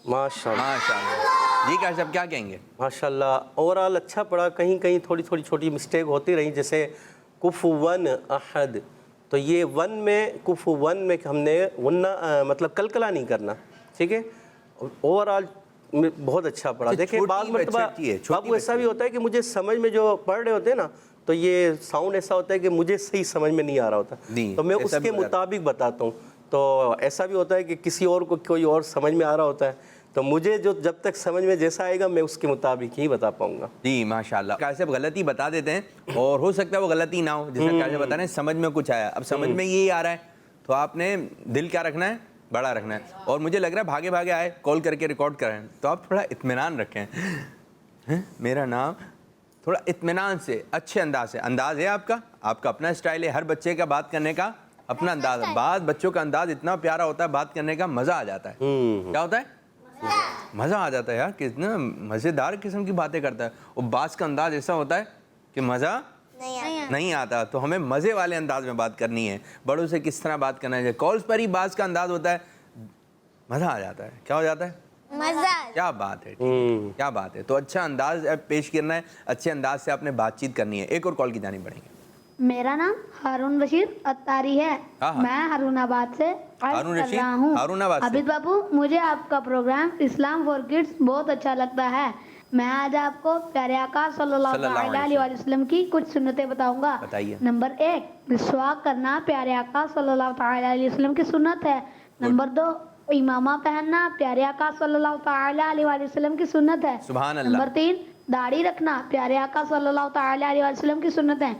ماشاء اللہ. ماشاء اللہ. جی قاری صاحب کیا کہیں گے؟ ماشاءاللہ اوورال اچھا پڑھا. کہیں کہیں تھوڑی چھوٹی مسٹیک ہوتی رہی, جیسے کفون احد, تو یہ ون میں کفون میں ہم نے وننا مطلب کلکلا نہیں کرنا. ٹھیک ہے, اوورال بہت اچھا پڑھا. دیکھیں بعض مرتبہ اب ایسا بھی ہوتا ہے کہ مجھے سمجھ میں جو پڑھ رہے ہوتے ہیں نا, تو یہ ساؤنڈ ایسا ہوتا ہے کہ مجھے صحیح سمجھ میں نہیں آ رہا ہوتا, تو میں اس کے مطابق بتاتا ہوں. تو ایسا بھی ہوتا ہے کہ کسی اور کو کوئی اور سمجھ میں آ رہا ہوتا ہے, تو مجھے جو جب تک سمجھ میں جیسا آئے گا میں اس کے مطابق ہی بتا پاؤں گا. جی ماشاءاللہ. قاری صاحب غلطی بتا دیتے ہیں اور ہو سکتا ہے وہ غلطی نہ ہو. جیسا قاری صاحب بتا رہے ہیں سمجھ میں کچھ آیا, اب سمجھ میں یہی آ رہا ہے تو آپ نے دل کیا رکھنا ہے؟ بڑا رکھنا ہے. اور مجھے لگ رہا ہے بھاگے بھاگے آئے کال کر کے ریکارڈ کریں, تو آپ تھوڑا اطمینان رکھیں. میرا نام تھوڑا اطمینان سے اچھے انداز سے. انداز ہے آپ کا اپنا اسٹائل ہے, ہر بچے کا بات کرنے کا اپنا انداز ہے. بعض بچوں کا انداز اتنا پیارا ہوتا ہے, بات کرنے کا مزہ آ جاتا ہے. کیا ہوتا ہے؟ مزہ آ جاتا ہے یار, کتنا مزیدار قسم کی باتیں کرتا ہے. اور بعض کا انداز ایسا ہوتا ہے کہ مزہ نہیں آتا. تو ہمیں مزے والے انداز میں بات کرنی ہے. بڑوں سے کس طرح بات کرنا ہے, کالز پر ہی بعض کا انداز ہوتا ہے, مزہ آ جاتا ہے. کیا ہو جاتا ہے؟ مزہ. کیا بات ہے, کیا بات ہے. تو اچھا انداز پیش کرنا ہے, اچھے انداز سے آپ نے بات چیت کرنی ہے. ایک اور کال کی جانب بڑھیں گے. میرا نام ہارون بشیر اتاری ہے. میں ہارون آباد سے عرض کر رہا ہوں. عابد بابو, مجھے آپ کا پروگرام اسلام فار کڈس بہت اچھا لگتا ہے. میں آج آپ کو پیارے آقا صلی اللہ علیہ وسلم کی کچھ سنتیں بتاؤں گا. نمبر 1, مسواک کرنا پیارے آقا صلی اللہ علیہ وسلم کی سنت ہے. نمبر 2, امامہ پہننا پیارے آقا صلی اللہ علیہ وسلم کی سنت ہے. سبحان اللہ. نمبر 3, داڑھی رکھنا پیارے آقا صلی اللہ علیہ وسلم کی سنت ہے.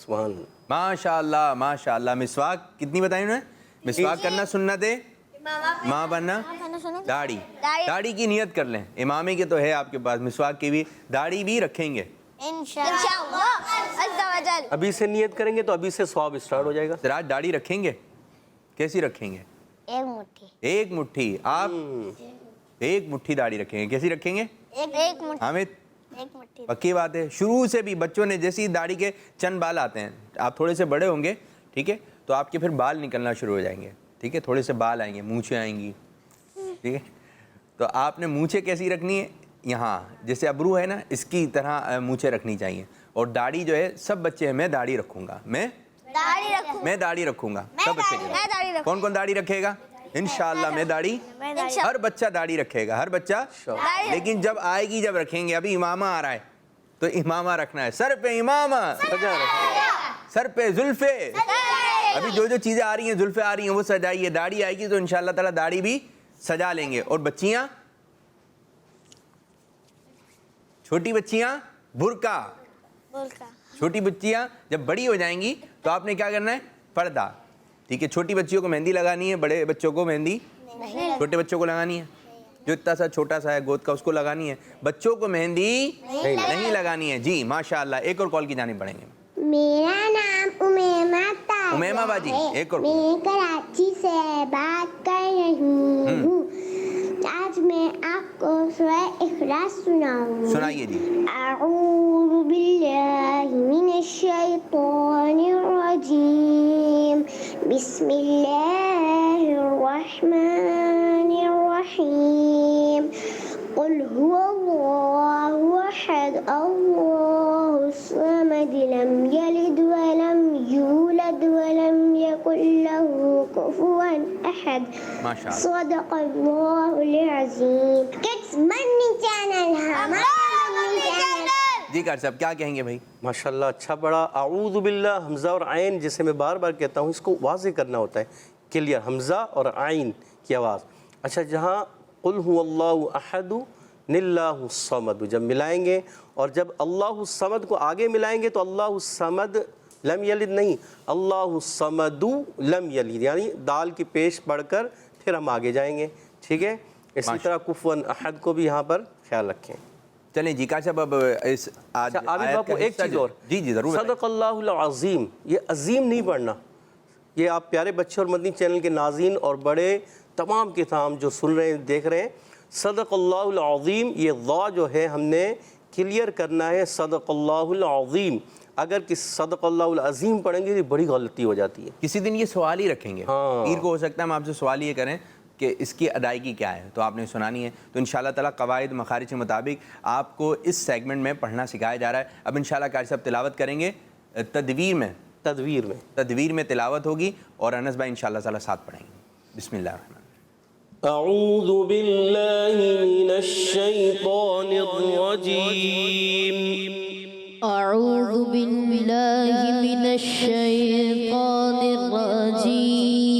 سبحان اللہ. ماشاء اللہ ماشاء اللہ. مسواک کتنی بتائی انہوں نے؟ مسواک کرنا سنت ہے, ماں بننا, داڑھی کی نیت کر لیں. امامے کے تو ہے آپ کے پاس, مسواک کی بھی, داڑھی بھی رکھیں گے انشاءاللہ عز و جل. ابھی سے نیت کریں گے تو ابھی سے ثواب اسٹارٹ ہو جائے گا. سراج داڑھی رکھیں گے, کیسی رکھیں گے؟ ایک مٹھی. ایک مٹھی. آپ ایک مٹھی داڑھی رکھیں گے, کیسی رکھیں گے؟ ایک مٹھی. حامد ایک مٹھی. پکی بات ہے. شروع سے بھی بچوں نے جیسی داڑھی کے چند بال آتے ہیں, آپ تھوڑے سے بڑے ہوں گے, ٹھیک ہے, تو آپ کے پھر بال نکلنا شروع ہو جائیں گے, ٹھیک ہے, تھوڑے سے بال آئیں گے, مونچھیں آئیں گی, ٹھیک ہے. تو آپ نے مونچھیں کیسی رکھنی ہے؟ یہاں جیسے ابرو ہے نا, اس کی طرح مونچھیں رکھنی چاہیے. اور داڑھی جو ہے, سب بچے, میں داڑھی رکھوں گا, میں داڑھی رکھوں گا, سب بچے. کون کون داڑھی رکھے گا؟ انشاءاللہ میں داڑھی, ہر بچہ داڑھی رکھے گا, ہر بچہ. لیکن جب آئے گی, جب رکھیں گے. ابھی امامہ آ رہا ہے تو امامہ رکھنا ہے, سر پہ امامہ, سر پہ زلفے. ابھی جو چیزیں آ رہی ہیں, زلفے آ رہی ہیں, وہ سجائیے. داڑھی آئے گی تو انشاءاللہ تعالیٰ داڑھی بھی سجا لیں گے. اور بچیاں, چھوٹی بچیاں برقع. چھوٹی بچیاں جب بڑی ہو جائیں گی تو آپ نے کیا کرنا ہے؟ پردہ. ٹھیک ہے, چھوٹی بچیوں کو مہندی لگانی ہے, بڑے بچوں کو مہندی, چھوٹے بچوں کو لگانی ہے, جو اتنا سا چھوٹا سا ہے گود کا, اس کو لگانی ہے. بچوں کو مہندی نہیں لگانی ہے. جی ماشاءاللہ. ایک اور کال کی جانب بڑھیں گے. میرا نام امیمہ باجی, ایک اور. میں کراچی سے بات کر رہی ہوں. آج میں آپ کو سورہ اخلاص سناؤں گی. سنائیے جی. اعوذ باللہ من الشیطان الرجیم, بسم اللہ الرحمن الرحیم, قل هو اللہ احد اللہ الصمد لم یلد ولم یولد ولم یکن له کفوا احد. صدق اللہ العظیم. کڈس منی چینل جی کار صاحب کیا کہیں گے بھائی؟ ماشاءاللہ اچھا پڑھا. اعوذ باللہ, حمزہ اور عین جسے میں بار بار کہتا ہوں, اس کو واضح کرنا ہوتا ہے, کلیئر, حمزہ اور عین کی آواز. اچھا, جہاں قل هو اللہ احد للہ الصمد جب ملائیں گے, اور جب اللہ الصمد کو آگے ملائیں گے تو اللہ الصمد لم یلد نہیں, اللہ الصمد لم یلد, یعنی دال کی پیش پڑھ کر پھر ہم آگے جائیں گے, ٹھیک ہے. اسی طرح کفوا احد کو بھی یہاں پر خیال رکھیں. چلیں جی کار صاحب, اب اس عابد باپو ایک چیز اور. جی ضرور. صدق اللہ العظیم, یہ عظیم نہیں پڑھنا. یہ آپ پیارے بچے اور مدنی چینل کے ناظرین اور بڑے تمام کے تمام جو سن رہے ہیں, دیکھ رہے ہیں, صدق اللہ العظیم, یہ ضا جو ہے ہم نے کلیئر کرنا ہے, صدق اللہ العظیم. اگر کس صدق اللہ العظیم پڑھیں گے تو بڑی غلطی ہو جاتی ہے. کسی دن یہ سوال ہی رکھیں گے, پیر کو ہو سکتا ہے ہم آپ سے سوال یہ کریں کہ اس کی ادائیگی کیا ہے, تو آپ نے سنانی ہے. تو انشاءاللہ تعالیٰ قواعد مخارج کے مطابق آپ کو اس سیگمنٹ میں پڑھنا سکھایا جا رہا ہے. اب انشاءاللہ قاری صاحب تلاوت کریں گے, تدویر میں تلاوت ہوگی, اور انس بھائی انشاءاللہ تعالیٰ ساتھ پڑھیں گے. بسم اللہ الرحمن. اعوذ باللہ من الشیطان الرجیم. أعوذ بالله من الشيطان الرجيم.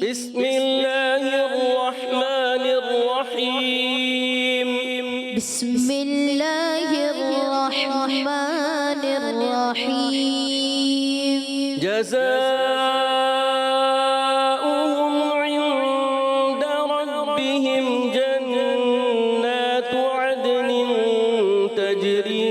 بسم اللہ الرحمن الرحیم. بسم الله الرحمن الرحيم. جزاؤهم عند ربهم جنات عدن تجري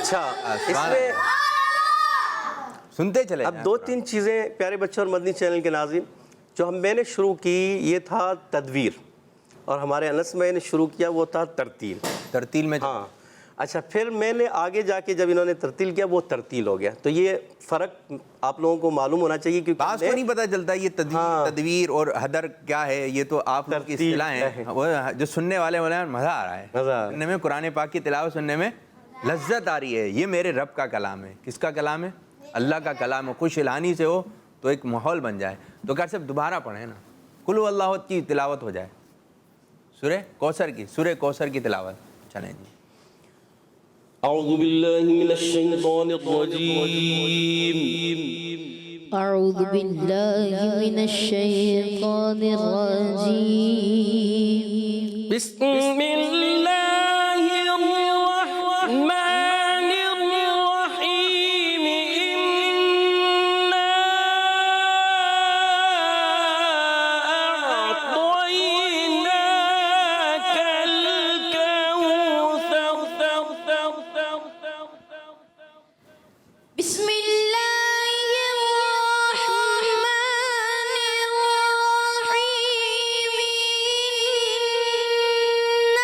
اچھا اس میں سنتے چلے اب 2-3 چیزیں پیارے بچوں اور مدنی چینل کے ناظرین جو میں نے شروع کی یہ تھا تدویر، اور ہمارے انس میں نے شروع کیا وہ تھا ترتیل میں. ہاں اچھا، پھر میں نے آگے جا کے جب انہوں نے ترتیل کیا وہ ترتیل ہو گیا. تو یہ فرق آپ لوگوں کو معلوم ہونا چاہیے کیونکہ بعض کو نہیں پتہ چلتا یہ تدویر اور حدر کیا ہے. یہ تو آپ کی اصطلاح ہیں، وہ جو سننے والے مزہ آ رہا ہے سننے میں، قرآن پاک کی تلاوت سننے میں لذت آ رہی ہے. یہ میرے رب کا کلام ہے. کس کا کلام ہے؟ اللہ کا کلام ہے. خوش الہانی سے ہو تو ایک ماحول بن جائے. تو کیا صرف دوبارہ پڑھیں نا، قل اللہ کی تلاوت ہو جائے، سورہ کوثر کی تلاوت. چلیں جی. اعوذ باللہ من الشیطان الرجیم. أعوذ بالله من الشيطان الرجيم. بسم اللہ الرحمن الرحیم. انا اعطیناک الکوثر. بسم الله الرحمن الرحيم. إنا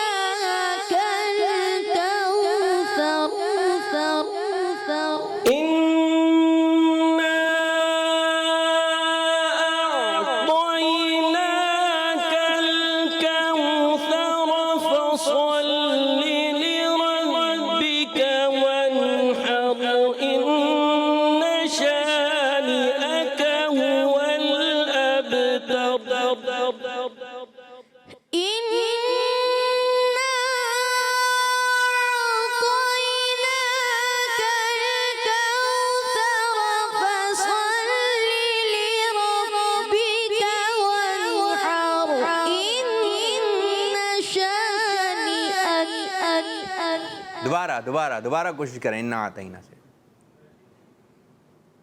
أعطيناك الكوثر. إنا أعطيناك الكوثر فصل لربك وانحر إن شانئك هو الأبتر. إنا أعطيناك الكوثر فصل لربك وانحر إن شانئك. دوبارہ کوشش کریں. انا اعطیناک سے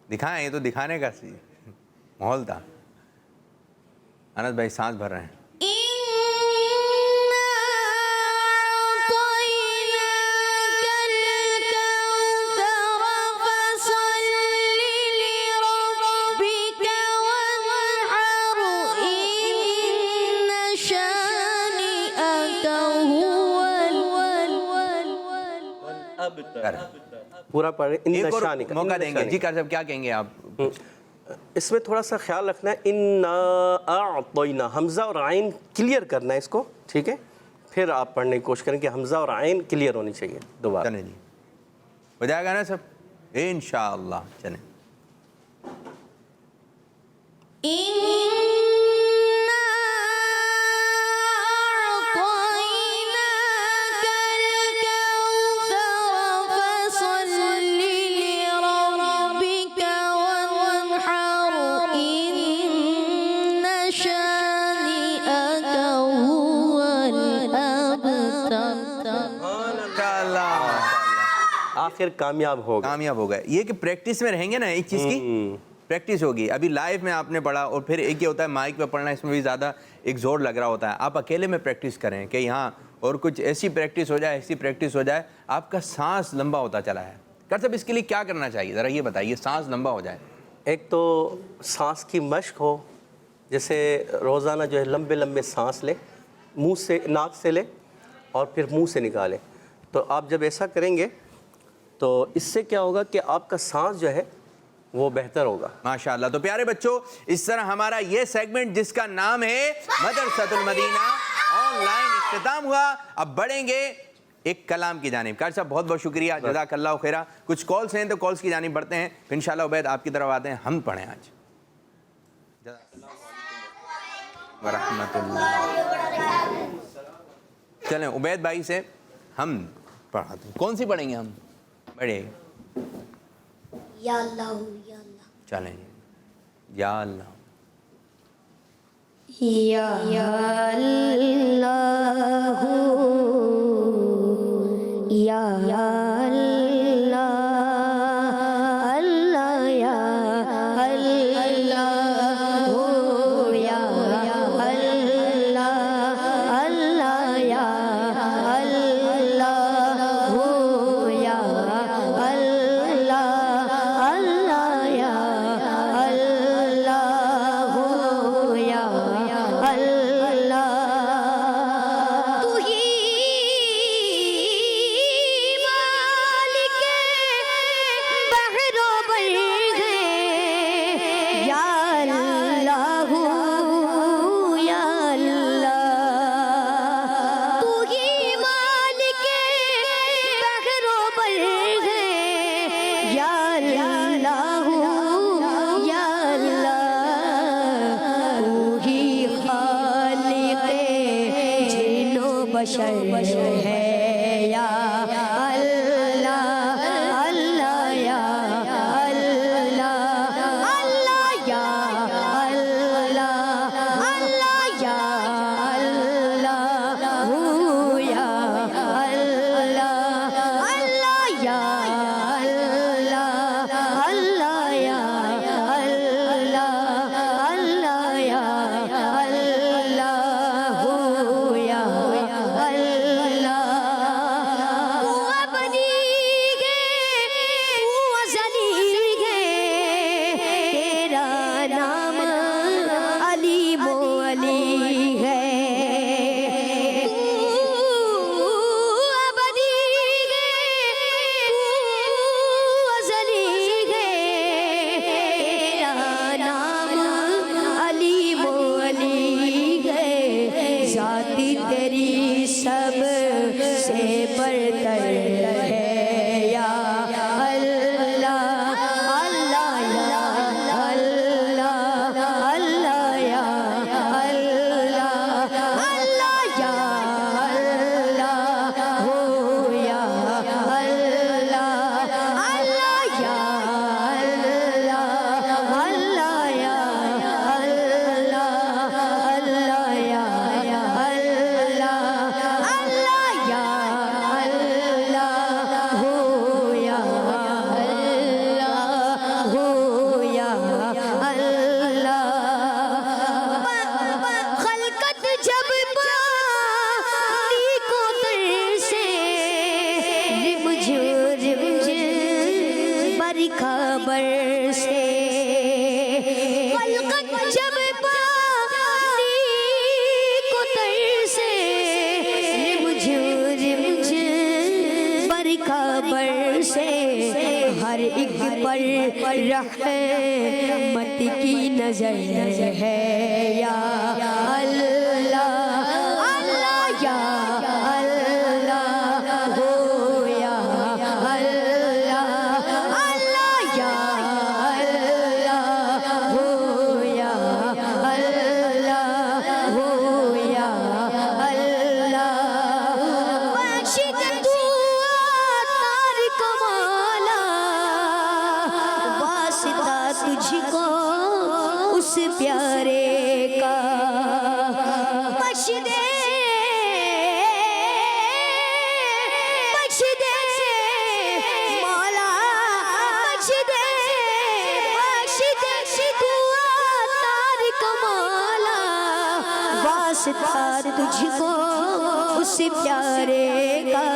دکھائیں. یہ تو دکھانے کا ماحول تھا. انس بھائی سانس بھر رہے ہیں. إنا أعطيناك الكوثر فصل لربك وانحر إن شانئك هو الأبتر. پورا پڑھیں. ایک اور موقع دیں گے. جی کر صاحب کیا کہیں گے آپ؟ اس میں تھوڑا سا خیال رکھنا ہے. انا اعطینا حمزہ اور عین کلیئر کرنا ہے اس کو، ٹھیک ہے؟ پھر آپ پڑھنے کی کوشش کریں کہ حمزہ اور عین کلیئر ہونی چاہیے. دوبارہ چلیں جی، ہو جائے گا نا سب انشاءاللہ. چلیں. إنا أعطيناك الكوثر فصل لربك وانحر إن شانئك هو الأبتر. آخر کامیاب ہوگا. کامیاب ہو گئے. یہ کہ پریکٹس میں رہیں گے نا، ایک چیز کی پریکٹس ہوگی. ابھی لائیو میں آپ نے پڑھا اور پھر ایک یہ ہوتا ہے مائک پہ پڑھنا، اس میں بھی زیادہ ایک زور لگ رہا ہوتا ہے. آپ اکیلے میں پریکٹس کریں کہ یہاں اور کچھ ایسی پریکٹس ہو جائے آپ کا سانس لمبا ہوتا چلا ہے. کر صاحب اس کے لیے کیا کرنا چاہیے ذرا یہ بتائیے سانس لمبا ہو جائے؟ ایک تو سانس کی مشق ہو، جیسے روزانہ جو ہے لمبے لمبے سانس لیں، منہ سے ناک سے لیں اور پھر منہ سے نکالیں. تو آپ جب ایسا کریں گے تو اس سے کیا ہوگا کہ آپ کا سانس جو ہے وہ بہتر ہوگا. ماشاءاللہ. تو پیارے بچوں اس طرح ہمارا یہ سیگمنٹ جس کا نام ہے مدرسۃ المدینہ آن لائن اختتام ہوا. اب بڑھیں گے ایک کلام کی جانب. قاری صاحب بہت بہت شکریہ، جزاک اللہ خیرہ. کچھ کالز ہیں تو کالز کی جانب بڑھتے ہیں، پھر انشاءاللہ عبید آپ کی طرف آتے ہیں. ہم پڑھیں آج. ورحمۃ اللہ. چلیں عبید بھائی سے ہم پڑھاتے ہیں. کون سی پڑھیں گے ہم؟ بڑھے یا اللہ یا اللہ. چلیں یا اللہ یا اللہ یا اللہ اللہ یا اللہ یا اللہ اللہ یا بشر ہے یا اللہ اللہ یا اللہ اللہ یا اللہ اللہ یا اللہ ہو یا اللہ اللہ یا اللہ اللہ یا اللہ اللہ یا اللہ ہو یا اللہ وہ ابدی ہے وہ ازلی ہے تیرا نام علیم و علی ہے تیری سب سے برتر ہے یا اللہ اللہ یا اللہ اللہ یا اللہ اللہ یا اللہ ہو یا اللہ اللہ یا اللہ اللہ یا اللہ اللہ یا خبر سے خلقت جب پانی کو تر سے رمجھ پر خبر سے ہر ایک پر رحمت کی نظر ہے یا اللہ اللہ یا اللہ ہو یا اللہ اللہ یا اللہ ہو یا اللہ ہو یا اللہ بخشد تو عطار کمالا واسطہ تجھ کو اس پیارے کا بخش دے مولا بخش دے دعا تار کمالا واسطہ تجھ کو اس پیارے کا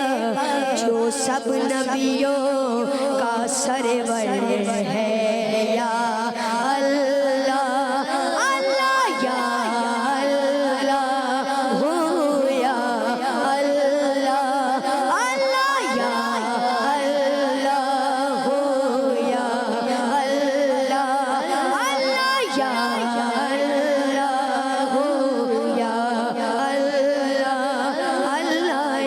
جو سب نبیوں کا سرور ہے یا اللہ اللہ یا اللہ ہو یا اللہ اللہ یا اللہ ہو یا اللہ اللہ یا اللہ ہو یا اللہ اللہ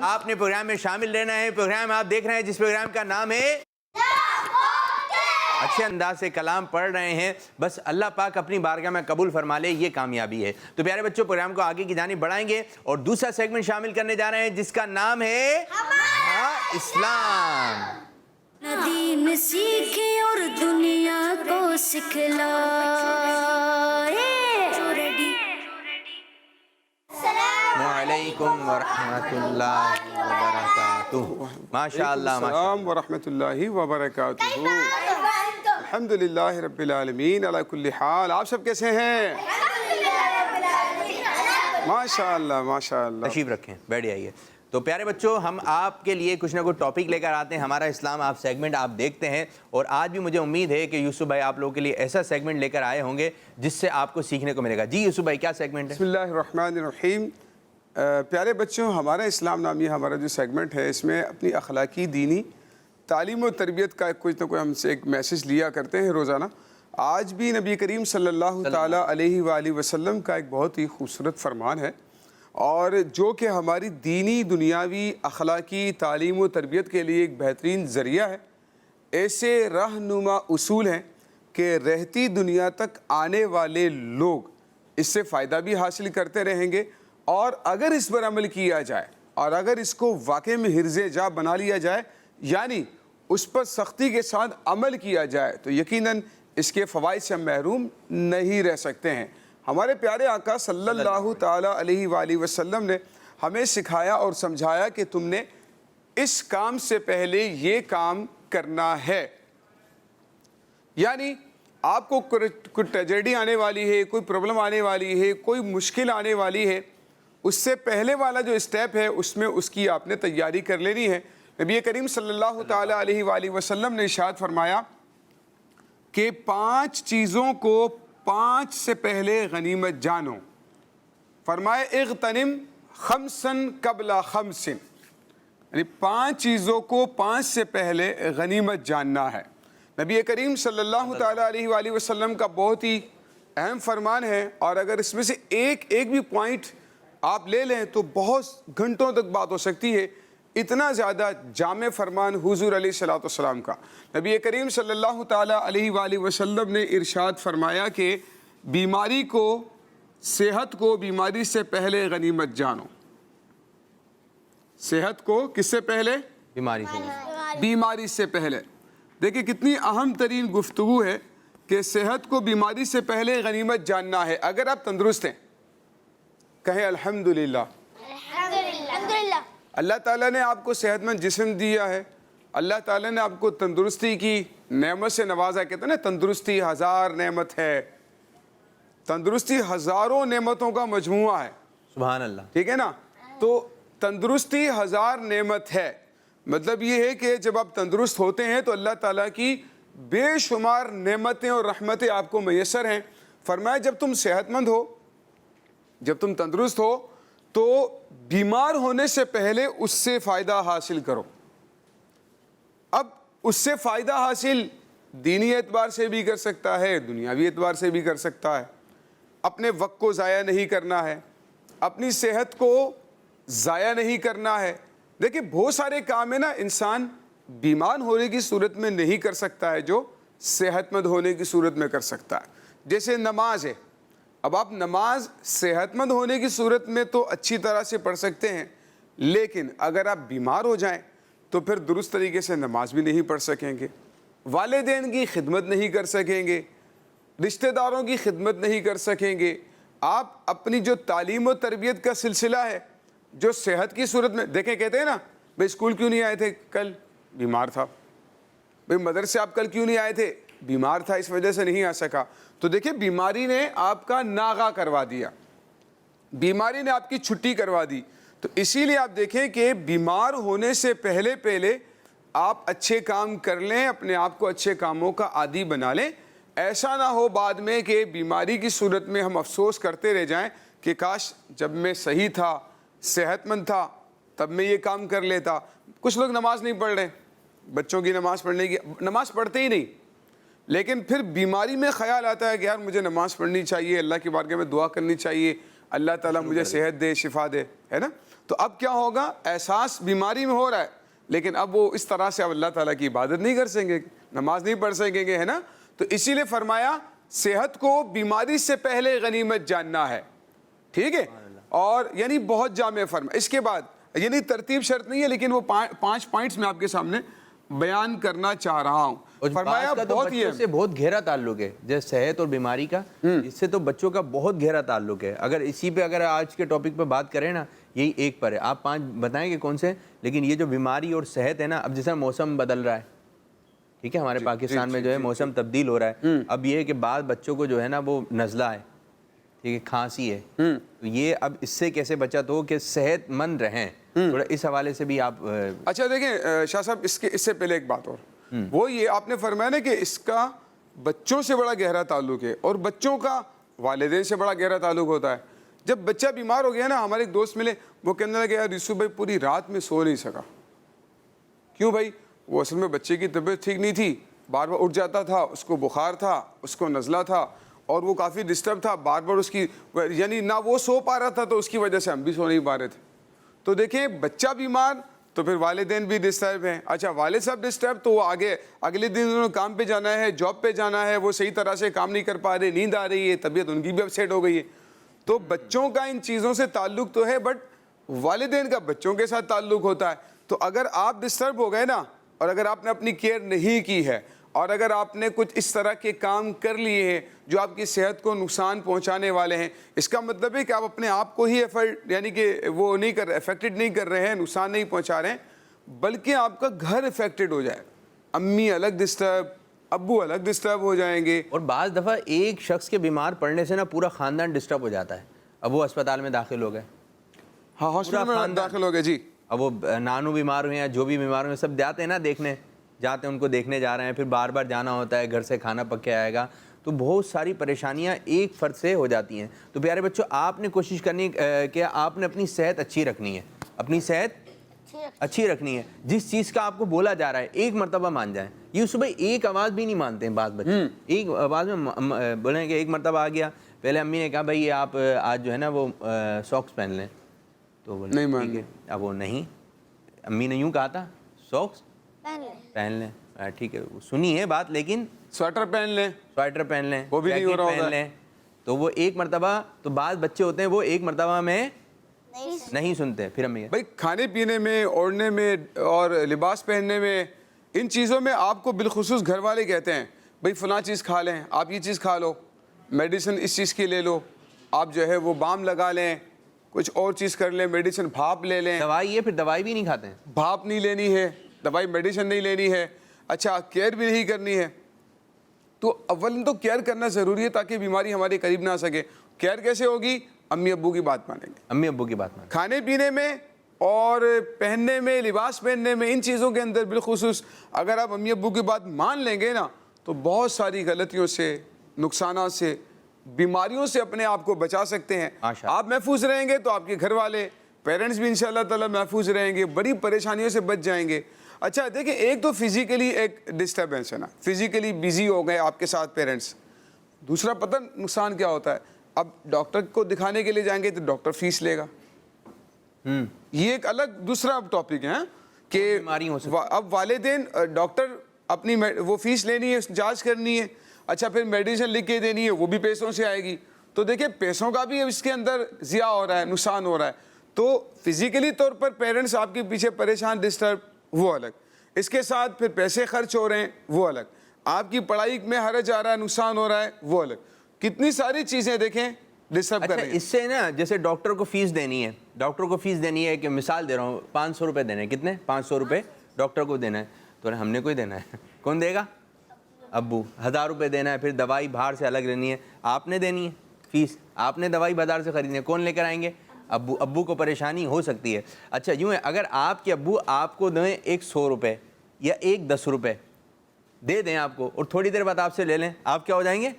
آپ نے پروگرام میں شامل رہنا ہے. پروگرام آپ دیکھ رہے ہیں جس پروگرام کا نام ہے اچھے انداز سے کلام پڑھ رہے ہیں, بس اللہ پاک اپنی بارگاہ میں قبول فرما لے, یہ کامیابی ہے. تو پیارے بچوں پروگرام کو آگے کی جانب بڑھائیں گے اور دوسرا سیگمنٹ شامل کرنے جا رہے ہیں جس کا نام ہے اسلام. دین سیکھے اور دنیا کو سکھلا علیکم ورحمۃ اللہ وبرکاتہ. ماشاء اللہ السلام ورحمۃ اللہ وبرکاتہ. الحمدللہ رب العالمین علی کل حال. آپ سب کیسے ہیں؟ ماشاء اللہ ماشاء اللہ. تشریف رکھیں, بیٹھ جائیے. تو پیارے بچوں, ہم آپ کے لیے کچھ نہ کچھ ٹاپک لے کر آتے ہیں. ہمارا اسلام آپ سیگمنٹ آپ دیکھتے ہیں, اور آج بھی مجھے امید ہے کہ یوسف بھائی آپ لوگوں کے لیے ایسا سیگمنٹ لے کر آئے ہوں گے جس سے آپ کو سیکھنے کو ملے گا. جی یوسف بھائی, کیا سیگمنٹ ہے؟ بسم اللہ الرحمن الرحیم. پیارے بچوں, ہمارا اسلام نامی ہمارا جو سیگمنٹ ہے, اس میں اپنی اخلاقی دینی تعلیم و تربیت کا کچھ نہ کوئی ہم سے ایک میسج لیا کرتے ہیں روزانہ. آج بھی نبی کریم صلی اللہ تعالیٰ علیہ وآلہ وسلم کا ایک بہت ہی خوبصورت فرمان ہے, اور جو کہ ہماری دینی دنیاوی اخلاقی تعلیم و تربیت کے لیے ایک بہترین ذریعہ ہے. ایسے رہنما اصول ہیں کہ رہتی دنیا تک آنے والے لوگ اس سے فائدہ بھی حاصل کرتے رہیں گے, اور اگر اس پر عمل کیا جائے اور اگر اس کو واقع میں حرز جا بنا لیا جائے, یعنی اس پر سختی کے ساتھ عمل کیا جائے, تو یقیناً اس کے فوائد سے ہم محروم نہیں رہ سکتے ہیں. ہمارے پیارے آقا صلی اللہ تعالیٰ علیہ وآلہ وسلم نے ہمیں سکھایا اور سمجھایا کہ تم نے اس کام سے پہلے یہ کام کرنا ہے. یعنی آپ کو کوئی ٹریجڈی آنے والی ہے, کوئی پرابلم آنے والی ہے, کوئی مشکل آنے والی ہے, اس سے پہلے والا جو اسٹیپ ہے اس میں اس کی آپ نے تیاری کر لینی ہے. نبی کریم صلی اللہ تعالیٰ علیہ وآلہ وسلم نے ارشاد فرمایا کہ 5 چیزوں کو 5 سے پہلے غنیمت جانو. فرمائے اغتنم 5 قبل 5, یعنی 5 چیزوں کو 5 سے پہلے غنیمت جاننا ہے. نبی کریم صلی اللہ تعالیٰ علیہ وآلہ وسلم کا بہت ہی اہم فرمان ہے, اور اگر اس میں سے ایک بھی پوائنٹ آپ لے لیں تو بہت گھنٹوں تک بات ہو سکتی ہے. اتنا زیادہ جامع فرمان حضور علیہ الصلوۃ والسلام کا. نبی کریم صلی اللہ تعالیٰ علیہ وآلہ وسلم نے ارشاد فرمایا کہ بیماری کو, صحت کو بیماری سے پہلے غنیمت جانو. صحت کو کس سے پہلے؟ بیماری سے پہلے. دیکھیں کتنی اہم ترین گفتگو ہے کہ صحت کو بیماری سے پہلے غنیمت جاننا ہے. اگر آپ تندرست ہیں, کہیں الحمدللہ. اللہ تعالیٰ نے آپ کو صحت مند جسم دیا ہے, اللہ تعالیٰ نے آپ کو تندرستی کی نعمت سے نوازا. کہتے ہیں نا تندرستی 1000 نعمت ہے. تندرستی ہزاروں نعمتوں کا مجموعہ ہے. سبحان اللہ. ٹھیک ہے نا. تو تندرستی 1000 نعمت ہے. مطلب یہ ہے کہ جب آپ تندرست ہوتے ہیں تو اللہ تعالیٰ کی بے شمار نعمتیں اور رحمتیں آپ کو میسر ہیں. فرمایا جب تم صحت مند ہو, جب تم تندرست ہو, تو بیمار ہونے سے پہلے اس سے فائدہ حاصل کرو. اب اس سے فائدہ حاصل دینی اعتبار سے بھی کر سکتا ہے, دنیاوی اعتبار سے بھی کر سکتا ہے. اپنے وقت کو ضائع نہیں کرنا ہے, اپنی صحت کو ضائع نہیں کرنا ہے. دیکھیں بہت سارے کام ہیں نا انسان بیمار ہونے کی صورت میں نہیں کر سکتا ہے جو صحت مند ہونے کی صورت میں کر سکتا ہے. جیسے نماز ہے. اب آپ نماز صحت مند ہونے کی صورت میں تو اچھی طرح سے پڑھ سکتے ہیں, لیکن اگر آپ بیمار ہو جائیں تو پھر درست طریقے سے نماز بھی نہیں پڑھ سکیں گے, والدین کی خدمت نہیں کر سکیں گے, رشتہ داروں کی خدمت نہیں کر سکیں گے. آپ اپنی جو تعلیم و تربیت کا سلسلہ ہے جو صحت کی صورت میں, دیکھیں کہتے ہیں نا بھائی اسکول کیوں نہیں آئے تھے, کل بیمار تھا. بھائی مدرسے آپ کل کیوں نہیں آئے تھے, بیمار تھا, اس وجہ سے نہیں آ سکا. تو دیکھیں بیماری نے آپ کا ناغہ کروا دیا, بیماری نے آپ کی چھٹی کروا دی. تو اسی لیے آپ دیکھیں کہ بیمار ہونے سے پہلے آپ اچھے کام کر لیں, اپنے آپ کو اچھے کاموں کا عادی بنا لیں. ایسا نہ ہو بعد میں کہ بیماری کی صورت میں ہم افسوس کرتے رہ جائیں کہ کاش جب میں صحیح تھا, صحت مند تھا, تب میں یہ کام کر لیتا. کچھ لوگ نماز نہیں پڑھ رہے, بچوں کی نماز پڑھنے کی, نماز پڑھتے ہی نہیں, لیکن پھر بیماری میں خیال آتا ہے کہ یار مجھے نماز پڑھنی چاہیے, اللہ کی بارگاہ میں دعا کرنی چاہیے, اللہ تعالیٰ مجھے صحت دے, شفا دے, ہے نا. تو اب کیا ہوگا, احساس بیماری میں ہو رہا ہے, لیکن اب وہ اس طرح سے اب اللہ تعالیٰ کی عبادت نہیں کر سکیں گے, نماز نہیں پڑھ سکیں گے, ہے نا. تو اسی لیے فرمایا صحت کو بیماری سے پہلے غنیمت جاننا ہے. ٹھیک ہے, اور یعنی بہت جامع فرما. اس کے بعد یعنی ترتیب شرط نہیں ہے, لیکن وہ 5 پوائنٹس میں آپ کے سامنے بیان کرنا چاہ رہا ہوں. فرمایا بہت ہی سے بہت گہرا تعلق ہے, جیسے صحت اور بیماری کا, اس سے تو بچوں کا بہت گہرا تعلق ہے. اگر اسی پہ اگر آج کے ٹاپک پہ بات کریں نا, یہی ایک پر ہے. آپ 5 بتائیں کہ کون سے. لیکن یہ جو بیماری اور صحت ہے نا, اب جیسا موسم بدل رہا ہے, ٹھیک ہے, ہمارے پاکستان میں جو ہے موسم تبدیل ہو رہا ہے. اب یہ ہے کہ بعض بچوں کو جو ہے نا وہ نزلہ ہے, ٹھیک ہے, کھانسی ہے, تو یہ اب اس سے کیسے بچت ہو کہ صحت مند رہیں, تھوڑا اس حوالے سے بھی آپ. اچھا دیکھیں شاہ صاحب, اس سے پہلے ایک بات اور, وہ یہ آپ نے فرمایا نا کہ اس کا بچوں سے بڑا گہرا تعلق ہے اور بچوں کا والدین سے بڑا گہرا تعلق ہوتا ہے. جب بچہ بیمار ہو گیا نا, ہمارے ایک دوست ملے, وہ کہنے لگے یار یوسف بھائی پوری رات میں سو نہیں سکا. کیوں بھائی؟ وہ اصل میں بچے کی طبیعت ٹھیک نہیں تھی, بار بار اٹھ جاتا تھا, اس کو بخار تھا, اس کو نزلہ تھا, اور وہ کافی ڈسٹرب تھا, بار بار اس کی, یعنی نہ وہ سو پا رہا تھا, تو اس کی وجہ سے ہم بھی سو نہیں پا رہے تھے. تو دیکھیں بچہ بیمار تو پھر والدین بھی ڈسٹرب ہیں. اچھا والد صاحب ڈسٹرب تو وہ آگے اگلے دن انہوں نے کام پہ جانا ہے, جاب پہ جانا ہے, وہ صحیح طرح سے کام نہیں کر پا رہے, نیند آ رہی ہے, طبیعت ان کی بھی اپسیٹ ہو گئی ہے. تو بچوں کا ان چیزوں سے تعلق تو ہے, بٹ والدین کا بچوں کے ساتھ تعلق ہوتا ہے. تو اگر آپ ڈسٹرب ہو گئے نا, اور اگر آپ نے اپنی کیئر نہیں کی ہے, اور اگر آپ نے کچھ اس طرح کے کام کر لیے ہیں جو آپ کی صحت کو نقصان پہنچانے والے ہیں, اس کا مطلب ہے کہ آپ اپنے آپ کو ہی یعنی کہ وہ نہیں افیکٹڈ نہیں کر رہے ہیں, نقصان نہیں پہنچا رہے ہیں, بلکہ آپ کا گھر افیکٹڈ ہو جائے. امی الگ ڈسٹرب, ابو الگ ڈسٹرب ہو جائیں گے. اور بعض دفعہ ایک شخص کے بیمار پڑنے سے نا پورا خاندان ڈسٹرب ہو جاتا ہے. اب وہ اسپتال میں داخل ہو گئے, ہاں ہاسپٹل میں داخل ہو گئے جی, اب وہ نانو بیمار ہوئے ہیں, جو بھی بیمار ہوئے ہیں, سب جاتے ہیں نا دیکھنے, جاتے ہیں ان کو دیکھنے جا رہے ہیں, پھر بار بار جانا ہوتا ہے, گھر سے کھانا پک کے آئے گا, تو بہت ساری پریشانیاں ایک فرد سے ہو جاتی ہیں. تو پیارے بچوں, آپ نے کوشش کرنی کہ آپ نے اپنی صحت اچھی رکھنی ہے, اپنی صحت اچھی رکھنی ہے. جس چیز کا آپ کو بولا جا رہا ہے ایک مرتبہ مان جائیں. یہ صبح ایک آواز بھی نہیں مانتے ہیں بعض بچے, ایک آواز میں بولیں کہ ایک مرتبہ آ گیا, پہلے امی نے کہا بھائی یہ آپ آج جو ہے نا وہ ساکس پہن لیں, تو بولے ٹھیک ہے. اب وہ نہیں, امی نے یوں کہا تھا ساکس پہن لیں, ٹھیک ہے, سنی ہے بات, لیکن سویٹر پہن لیں, وہ بھی نہیں ہو رہا پہن لیں. تو وہ ایک مرتبہ, تو بعض بچے ہوتے ہیں وہ ایک مرتبہ میں نہیں سنتے. پھر امی بھائی کھانے پینے میں, اوڑھنے میں, اور لباس پہننے میں, ان چیزوں میں آپ کو بالخصوص گھر والے کہتے ہیں بھئی فلاں چیز کھا لیں, آپ یہ چیز کھا لو, میڈیسن اس چیز کی لے لو, آپ جو ہے وہ بام لگا لیں, کچھ اور چیز کر لیں, میڈیسن بھاپ لے لیں. دوائی ہے, پھر دوائی بھی نہیں کھاتے ہیں, بھاپ نہیں لینی ہے, دوائی میڈیسن نہیں لینی ہے. اچھا کیئر بھی نہیں کرنی ہے. تو اول تو کیئر کرنا ضروری ہے تاکہ بیماری ہمارے قریب نہ آ سکے. کیئر کیسے ہوگی؟ امی ابو کی بات مانیں گے, امی ابو کی بات مانیں. کھانے پینے میں اور پہننے میں, لباس پہننے میں, ان چیزوں کے اندر بالخصوص اگر آپ امی ابو کی بات مان لیں گے نا, تو بہت ساری غلطیوں سے, نقصانات سے, بیماریوں سے اپنے آپ کو بچا سکتے ہیں. آپ محفوظ رہیں گے تو آپ کے گھر والے, پیرنٹس بھی انشاءاللہ تعالی محفوظ رہیں گے, بڑی پریشانیوں سے بچ جائیں گے. اچھا دیکھیں, ایک تو فزیکلی ایک ڈسٹربنس ہے نا, فزیکلی بیزی ہو گئے آپ کے ساتھ پیرنٹس. دوسرا پتہ نقصان کیا ہوتا ہے, اب ڈاکٹر کو دکھانے کے لیے جائیں گے تو ڈاکٹر فیس لے گا. یہ ایک الگ دوسرا ٹاپک ہے کہ اب والدین, ڈاکٹر اپنی وہ فیس لینی ہے, جانچ کرنی ہے, اچھا پھر میڈیسن لکھ کے دینی ہے, وہ بھی پیسوں سے آئے گی. تو دیکھیں پیسوں کا بھی اس کے اندر ضیاع ہو رہا ہے, نقصان ہو رہا ہے. تو فزیکلی طور پر پیرنٹس آپ کے پیچھے پریشان, ڈسٹرب, وہ الگ. اس کے ساتھ پھر پیسے خرچ ہو رہے ہیں, وہ الگ. آپ کی پڑھائی میں حرج آ رہا ہے, نقصان ہو رہا ہے, وہ الگ. کتنی ساری چیزیں دیکھیں ڈسٹرب کر رہی ہیں. اس سے نا جیسے ڈاکٹر کو فیس دینی ہے, ڈاکٹر کو فیس دینی ہے, کہ مثال دے رہا ہوں 500 روپے دینے ہیں, کتنے 500 روپے ڈاکٹر کو دینا ہے, تو ہم نے کوئی دینا ہے, کون دے گا؟ ابو. 1000 روپے دینا ہے, پھر دوائی باہر سے الگ لینی ہے, آپ نے دینی ہے فیس, آپ نے دوائی بازار سے خریدنی ہے, کون لے کر آئیں گے؟ ابو. ابو کو پریشانی ہو سکتی ہے. اچھا یوں ہے, اگر آپ کے ابو آپ کو دیں ایک 100 روپے یا ایک 10 روپے دے دیں آپ کو, اور تھوڑی دیر بعد آپ سے لے لیں, آپ کیا ہو جائیں گے؟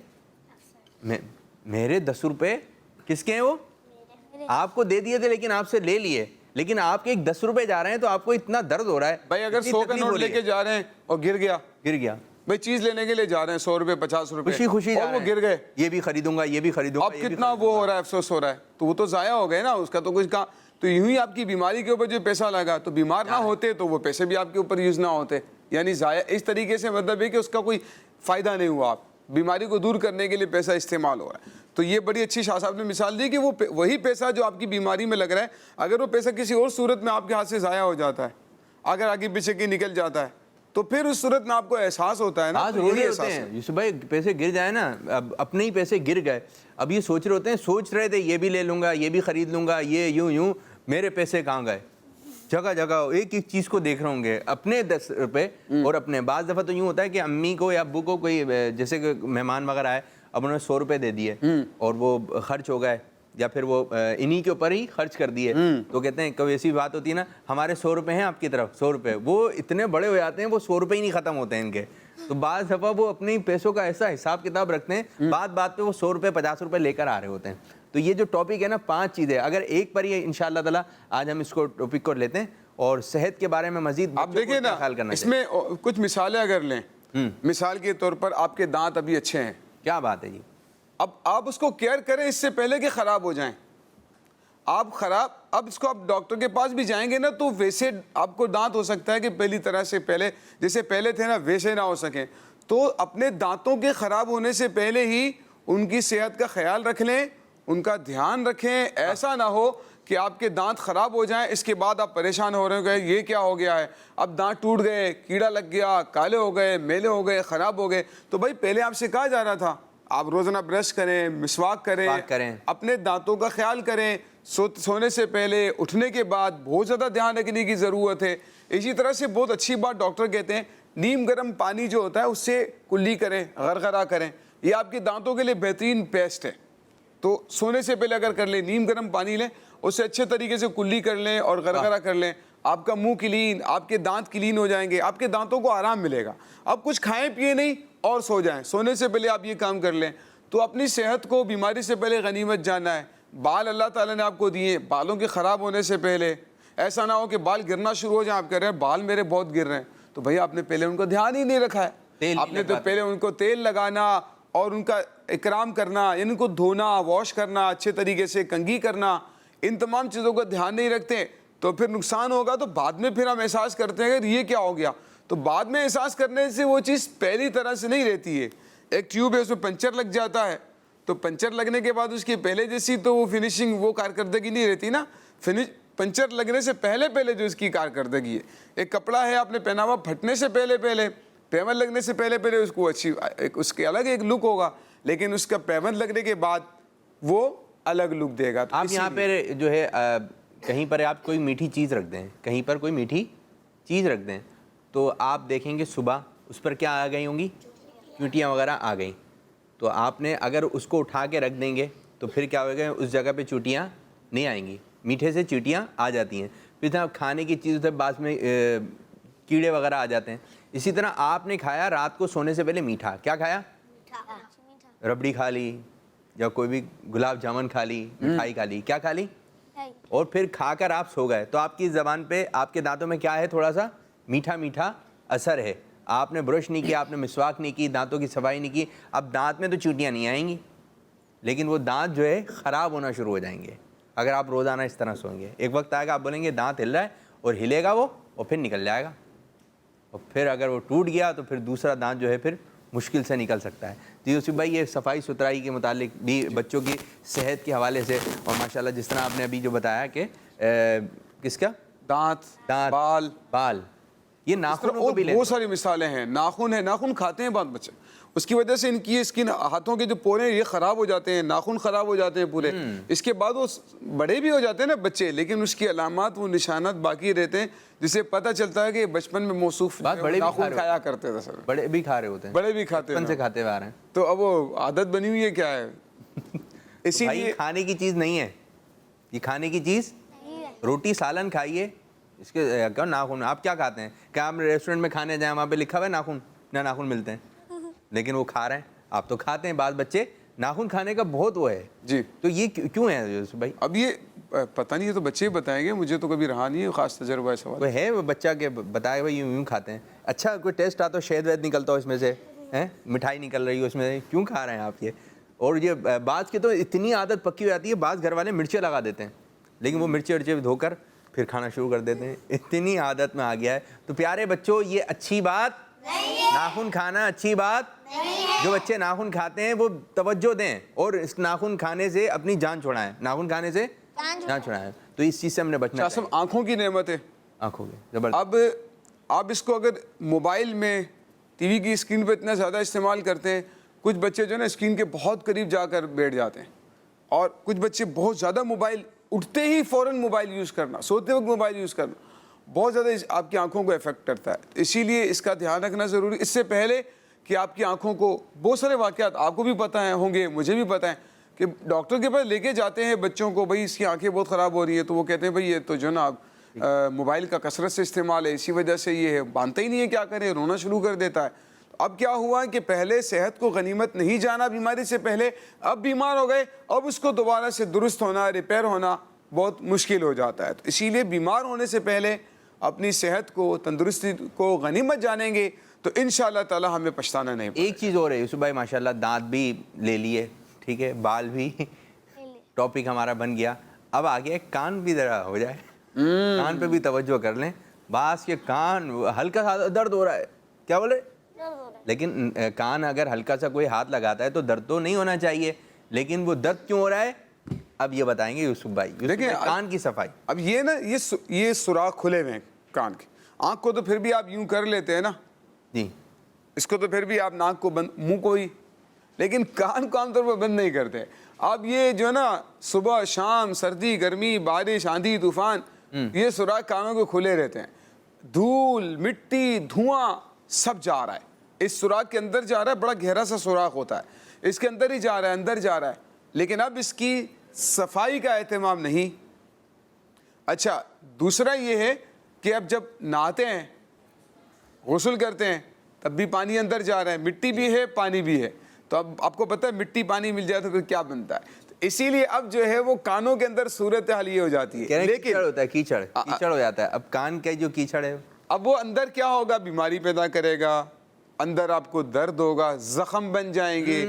میرے 10 روپے کس کے ہیں؟ وہ آپ کو دے دیے تھے لیکن آپ سے لے لیے, لیکن آپ کے ایک 10 روپے جا رہے ہیں, تو آپ کو اتنا درد ہو رہا ہے. بھائی اگر 100 کا نوٹ لے کے جا رہے ہیں اور گر گیا, بھائی چیز لینے کے لیے جا رہے ہیں 100 روپے 50 روپے, خوشی خوشی اور وہ گر گئے, یہ بھی خریدوں گا, یہ بھی خریدوں گا, اب کتنا وہ ہو رہا ہے, افسوس ہو رہا ہے. تو وہ تو ضائع ہو گئے نا, اس کا تو کچھ کہا. تو یوں ہی آپ کی بیماری کے اوپر جو پیسہ لگا, تو بیمار نہ ہوتے تو وہ پیسے بھی آپ کے اوپر یوز نہ ہوتے, یعنی ضائع. اس طریقے سے مطلب ہے کہ اس کا کوئی فائدہ نہیں ہوا, آپ بیماری کو دور کرنے کے لیے پیسہ استعمال ہو رہا ہے. تو یہ بڑی اچھی شاہ صاحب نے مثال دی کہ وہ وہی پیسہ جو آپ کی بیماری میں لگ رہا ہے, اگر وہ پیسہ کسی اور صورت میں آپ کے ہاتھ سے ضائع ہو جاتا ہے, اگر آگے پیچھے کی نکل جاتا ہے, تو پھر اس صورت میں آپ کو احساس ہوتا ہے نا. آج رونے ہوتے ہیں یوسف بھائی, پیسے گر جائیں نا, اب اپنے ہی پیسے گر گئے, اب یہ سوچ رہے ہوتے ہیں, سوچ رہے تھے یہ بھی لے لوں گا, یہ بھی خرید لوں گا, یہ یوں میرے پیسے کہاں گئے, جگہ جگہ ایک ایک چیز کو دیکھ رہے ہوں گے, اپنے 10 روپے اور اپنے. بعض دفعہ تو یوں ہوتا ہے کہ امی کو یا ابو کو کوئی جیسے کہ مہمان وغیرہ آئے, اب انہوں نے 100 روپے دے دیے اور وہ خرچ ہو گئے, یا پھر وہ انہی کے اوپر ہی خرچ کر دیے, تو کہتے ہیں کبھی ایسی بات ہوتی ہے نا, ہمارے 100 روپے ہیں آپ کی طرف 100 روپے, وہ اتنے بڑے ہو جاتے ہیں وہ 100 روپے ہی نہیں ختم ہوتے ہیں ان کے. تو بعض دفعہ وہ اپنے پیسوں کا ایسا حساب کتاب رکھتے ہیں, بات بات پہ وہ 100 روپے 50 روپے لے کر آ رہے ہوتے ہیں. تو یہ جو ٹاپک ہے نا 5 چیزیں, اگر ایک پر ہی انشاءاللہ تعالیٰ آج ہم اس کو ٹاپک کو لیتے ہیں, اور صحت کے بارے میں مزید آپ دیکھیں نا, اس میں کچھ مثالیں اگر لیں, مثال کے طور پر آپ کے دانت ابھی اچھے ہیں, کیا بات ہے جی, اب آپ اس کو کیئر کریں اس سے پہلے کہ خراب ہو جائیں. آپ خراب, اب اس کو آپ ڈاکٹر کے پاس بھی جائیں گے نا تو ویسے آپ کو دانت ہو سکتا ہے کہ پہلی طرح سے پہلے جیسے پہلے تھے نا ویسے نہ ہو سکیں. تو اپنے دانتوں کے خراب ہونے سے پہلے ہی ان کی صحت کا خیال رکھ لیں, ان کا دھیان رکھیں. ایسا نہ ہو کہ آپ کے دانت خراب ہو جائیں, اس کے بعد آپ پریشان ہو رہے ہیں یہ کیا ہو گیا ہے, اب دانت ٹوٹ گئے, کیڑا لگ گیا, کالے ہو گئے, میلے ہو گئے, خراب ہو گئے. تو بھائی پہلے آپ سے کہا جا رہا تھا آپ روزانہ برش کریں, مسواک کریں, اپنے دانتوں کا خیال کریں. سونے سے پہلے, اٹھنے کے بعد بہت زیادہ دھیان رکھنے کی ضرورت ہے. اسی طرح سے بہت اچھی بات ڈاکٹر کہتے ہیں, نیم گرم پانی جو ہوتا ہے اس سے کلی کریں, غرغرہ کریں. یہ آپ کے دانتوں کے لیے بہترین پیسٹ ہے. تو سونے سے پہلے اگر کر لیں, نیم گرم پانی لیں, اس سے اچھے طریقے سے کلی کر لیں اور غرغرہ کر لیں, آپ کا منہ کلین, آپ کے دانت کلین ہو جائیں گے, آپ کے دانتوں کو آرام ملے گا. اب کچھ کھائیں پیے نہیں اور سو جائیں, سونے سے پہلے آپ یہ کام کر لیں. تو اپنی صحت کو بیماری سے پہلے غنیمت جاننا ہے. بال اللہ تعالیٰ نے آپ کو دیے, بالوں کے خراب ہونے سے پہلے ایسا نہ ہو کہ بال گرنا شروع ہو جائیں, آپ کہہ رہے ہیں بال میرے بہت گر رہے ہیں, تو بھئی آپ نے پہلے ان کو دھیان ہی نہیں رکھا ہے. آپ نے تو پہلے ان کو تیل لگانا اور ان کا اکرام کرنا, یعنی ان کو دھونا, واش کرنا, اچھے طریقے سے کنگھی کرنا, ان تمام چیزوں کا دھیان نہیں رکھتے تو پھر نقصان ہوگا. تو بعد میں پھر ہم احساس کرتے ہیں کہ یہ کیا ہو گیا, تو بعد میں احساس کرنے سے وہ چیز پہلی طرح سے نہیں رہتی ہے. ایک ٹیوب ہے اس میں پنچر لگ جاتا ہے, تو پنچر لگنے کے بعد اس کی پہلے جیسی تو وہ فنیشنگ وہ کارکردگی نہیں رہتی نا. پنچر لگنے سے پہلے جو اس کی کارکردگی ہے, ایک کپڑا ہے آپ نے پہنا ہوا, پھٹنے سے پہلے پیمن لگنے سے پہلے اس کو اچھی اس کے الگ ایک لک ہوگا, لیکن اس کا پیمن لگنے کے بعد وہ الگ لک دے گا. آپ یہاں پہ جو ہے کہیں پر آپ کوئی میٹھی چیز رکھ دیں, کہیں پر کوئی میٹھی چیز رکھ دیں, تو آپ دیکھیں گے صبح اس پر کیا آ گئی ہوں گی, چیونٹیاں وغیرہ آ گئیں. تو آپ نے اگر اس کو اٹھا کے رکھ دیں گے تو پھر کیا ہوگا, اس جگہ پہ چیونٹیاں نہیں آئیں گی, میٹھے سے چیونٹیاں آ جاتی ہیں. پھر کھانے کی چیز سے بعض میں کیڑے وغیرہ آ جاتے ہیں. اسی طرح آپ نے کھایا رات کو سونے سے پہلے میٹھا, کیا کھایا, ربڑی کھا لی, یا کوئی بھی گلاب جامن کھا لی, مٹھائی کھا لی, کیا کھا لی, اور پھر کھا کر آپ سو گئے, تو آپ کی زبان پہ, آپ کے دانتوں میں کیا ہے, تھوڑا سا میٹھا میٹھا اثر ہے. آپ نے برش نہیں کیا, آپ نے مسواک نہیں کی, دانتوں کی صفائی نہیں کی, اب دانت میں تو چیونٹیاں نہیں آئیں گی, لیکن وہ دانت جو ہے خراب ہونا شروع ہو جائیں گے اگر آپ روزانہ اس طرح سوئیں گے. ایک وقت آئے گا آپ بولیں گے دانت ہل رہا ہے, اور ہلے گا وہ اور پھر نکل جائے گا, اور پھر اگر وہ ٹوٹ گیا تو پھر دوسرا دانت جو ہے پھر مشکل سے نکل سکتا ہے. تو یوسف بھائی یہ صفائی ستھرائی کے متعلق بھی بچوں کی صحت کے حوالے سے, اور ماشاءاللہ جس طرح آپ نے ابھی جو بتایا کہ کس کا دانت, بال, یہ ناخنوں کو بھی بہت ساری مثالیں ہیں. ناخن ہے, ناخن کھاتے ہیں بعض بچے, اس کی وجہ سے ان کی اسکن, ہاتھوں کے جو پورے یہ خراب ہو جاتے ہیں, ناخن خراب ہو جاتے ہیں پورے. اس کے بعد وہ بڑے بھی ہو جاتے ہیں نا بچے, لیکن اس کی علامات, وہ نشانات باقی رہتے ہیں, جسے پتہ چلتا ہے کہ بچپن میں موصوف ناخن کھایا کرتے تھے. سر بڑے بھی کھا رہے ہوتے ہیں, بڑے بھی کھاتے ہیں, سے کھاتے ہوئے آ رہے ہیں, تو اب وہ عادت بنی ہوئی ہے, کیا ہے. اسی لیے کھانے کی چیز نہیں ہے, یہ کھانے کی چیز, روٹی سالن کھائیے, اس کے کیا ناخن. آپ کیا کھاتے ہیں, کیا آپ ریسٹورنٹ میں کھانے جائیں وہاں پہ لکھا ہوا ہے ناخن, نہ ناخن ملتے ہیں, لیکن وہ کھا رہے ہیں, آپ تو کھاتے ہیں. بعض بچے ناخن کھانے کا بہت وہ ہے جی, تو یہ کیوں ہے بھائی؟ اب یہ پتہ نہیں, ہے تو بچے ہی بتائیں گے, مجھے تو کبھی رہا نہیں ہے خاص تجربہ ایسا. وہ ہے وہ بچہ کہ بتائے بھائی یوں کھاتے ہیں. اچھا کوئی ٹیسٹ آتا ہو, شہد وید نکلتا ہو اس میں سے, مٹھائی نکل رہی ہو اس میں سے, کیوں کھا رہے ہیں آپ یہ؟ اور یہ بعض کی تو اتنی عادت پکی ہو جاتی ہے, بعض گھر والے مرچیں لگا دیتے ہیں, لیکن وہ مرچیں ورچیں دھو کر پھر کھانا شروع کر دیتے ہیں, اتنی عادت میں آ گیا ہے. تو پیارے بچوں, یہ اچھی بات ناخن کھانا اچھی بات, جو بچے ناخن کھاتے ہیں وہ توجہ دیں اور اس ناخن کھانے سے اپنی جان چھڑائیں, ناخن کھانے سے جان چھڑائیں. تو اس چیز سے ہم نے بچنا چاہیے. آنکھوں کی نعمت ہے, آنکھوں کی زبردست. اب آپ اس کو اگر موبائل میں, ٹی وی کی اسکرین پہ اتنا زیادہ استعمال کرتے ہیں, کچھ بچے جو ہے نا اسکرین کے بہت قریب جا کر بیٹھ جاتے ہیں, اور کچھ بچے بہت زیادہ موبائل اٹھتے ہی فوراً موبائل یوز کرنا, سوتے وقت موبائل یوز کرنا بہت زیادہ آپ کی آنکھوں کو افیکٹ کرتا ہے. اسی لیے اس کا دھیان رکھنا ضروری. اس سے پہلے کہ آپ کی آنکھوں کو بہت سارے واقعات آپ کو بھی پتہ ہیں ہوں گے, مجھے بھی پتہ ہے کہ ڈاکٹر کے پاس لے کے جاتے ہیں بچوں کو, بھائی اس کی آنکھیں بہت خراب ہو رہی ہیں, تو وہ کہتے ہیں بھائی یہ تو جو نا موبائل کا کثرت سے استعمال ہے, اسی وجہ سے یہ ہے, مانتا ہی نہیں ہے کیا کرے, رونا شروع کر دیتا ہے. اب کیا ہوا کہ پہلے صحت کو غنیمت نہیں جانا بیماری سے پہلے, اب بیمار ہو گئے, اب اس کو دوبارہ سے درست ہونا, ریپیئر ہونا بہت مشکل ہو جاتا ہے. تو اسی لیے بیمار ہونے سے پہلے اپنی صحت کو, تندرستی کو غنیمت جانیں گے تو انشاءاللہ تعالی ہمیں پچھتانا نہیں پڑے. ایک چیز اور ہے یوسف بھائی, ماشاءاللہ دانت بھی لے لیے, ٹھیک ہے, بال بھی, ٹاپک ہمارا بن گیا. اب آگے کان بھی ذرا ہو جائے, کان پہ بھی توجہ کر لیں. بعض کے کان ہلکا سا درد ہو رہا ہے, کیا بولے, لیکن کان اگر ہلکا سا کوئی ہاتھ لگاتا ہے تو درد تو نہیں ہونا چاہیے, لیکن وہ درد کیوں ہو رہا ہے اب یہ بتائیں گے یوسف بھائی. دیکھیں کان کی صفائی, اب یہ نا یہ سوراخ کھلے ہوئے ہیں کان کے. آنکھ کو تو پھر بھی آپ یوں کر لیتے ہیں نا جی, اس کو تو پھر بھی آپ ناک کو بند, منہ کو ہی, لیکن کان کو عام طور پر بند نہیں کرتے. اب یہ جو ہے نا صبح شام, سردی گرمی, بارش آندھی طوفان, یہ سوراخ کانوں کے کھلے رہتے ہیں. دھول مٹی دھواں سب جا رہا ہے اس سوراخ کے اندر, جا رہا ہے. بڑا گہرا سا سوراخ ہوتا ہے, اس کے اندر ہی جا رہا ہے, اندر جا رہا ہے, لیکن اب اس کی صفائی کا اہتمام نہیں. اچھا دوسرا یہ ہے کہ اب جب نہاتے ہیں, غسل کرتے ہیں, تب بھی پانی اندر جا رہا ہے, مٹی بھی ہے پانی بھی ہے. تو اب آپ کو پتہ ہے مٹی پانی مل جائے تو پھر کیا بنتا ہے. تو اسی لیے اب جو ہے وہ کانوں کے اندر صورتحال یہ ہو جاتی ہے. لیکن کیچڑ ہوتا ہے, کیچڑ ہو جاتا ہے. اب کان کا جو کیچڑ ہے اب وہ اندر کیا ہوگا, بیماری پیدا کرے گا, اندر آپ کو درد ہوگا, زخم بن جائیں گے.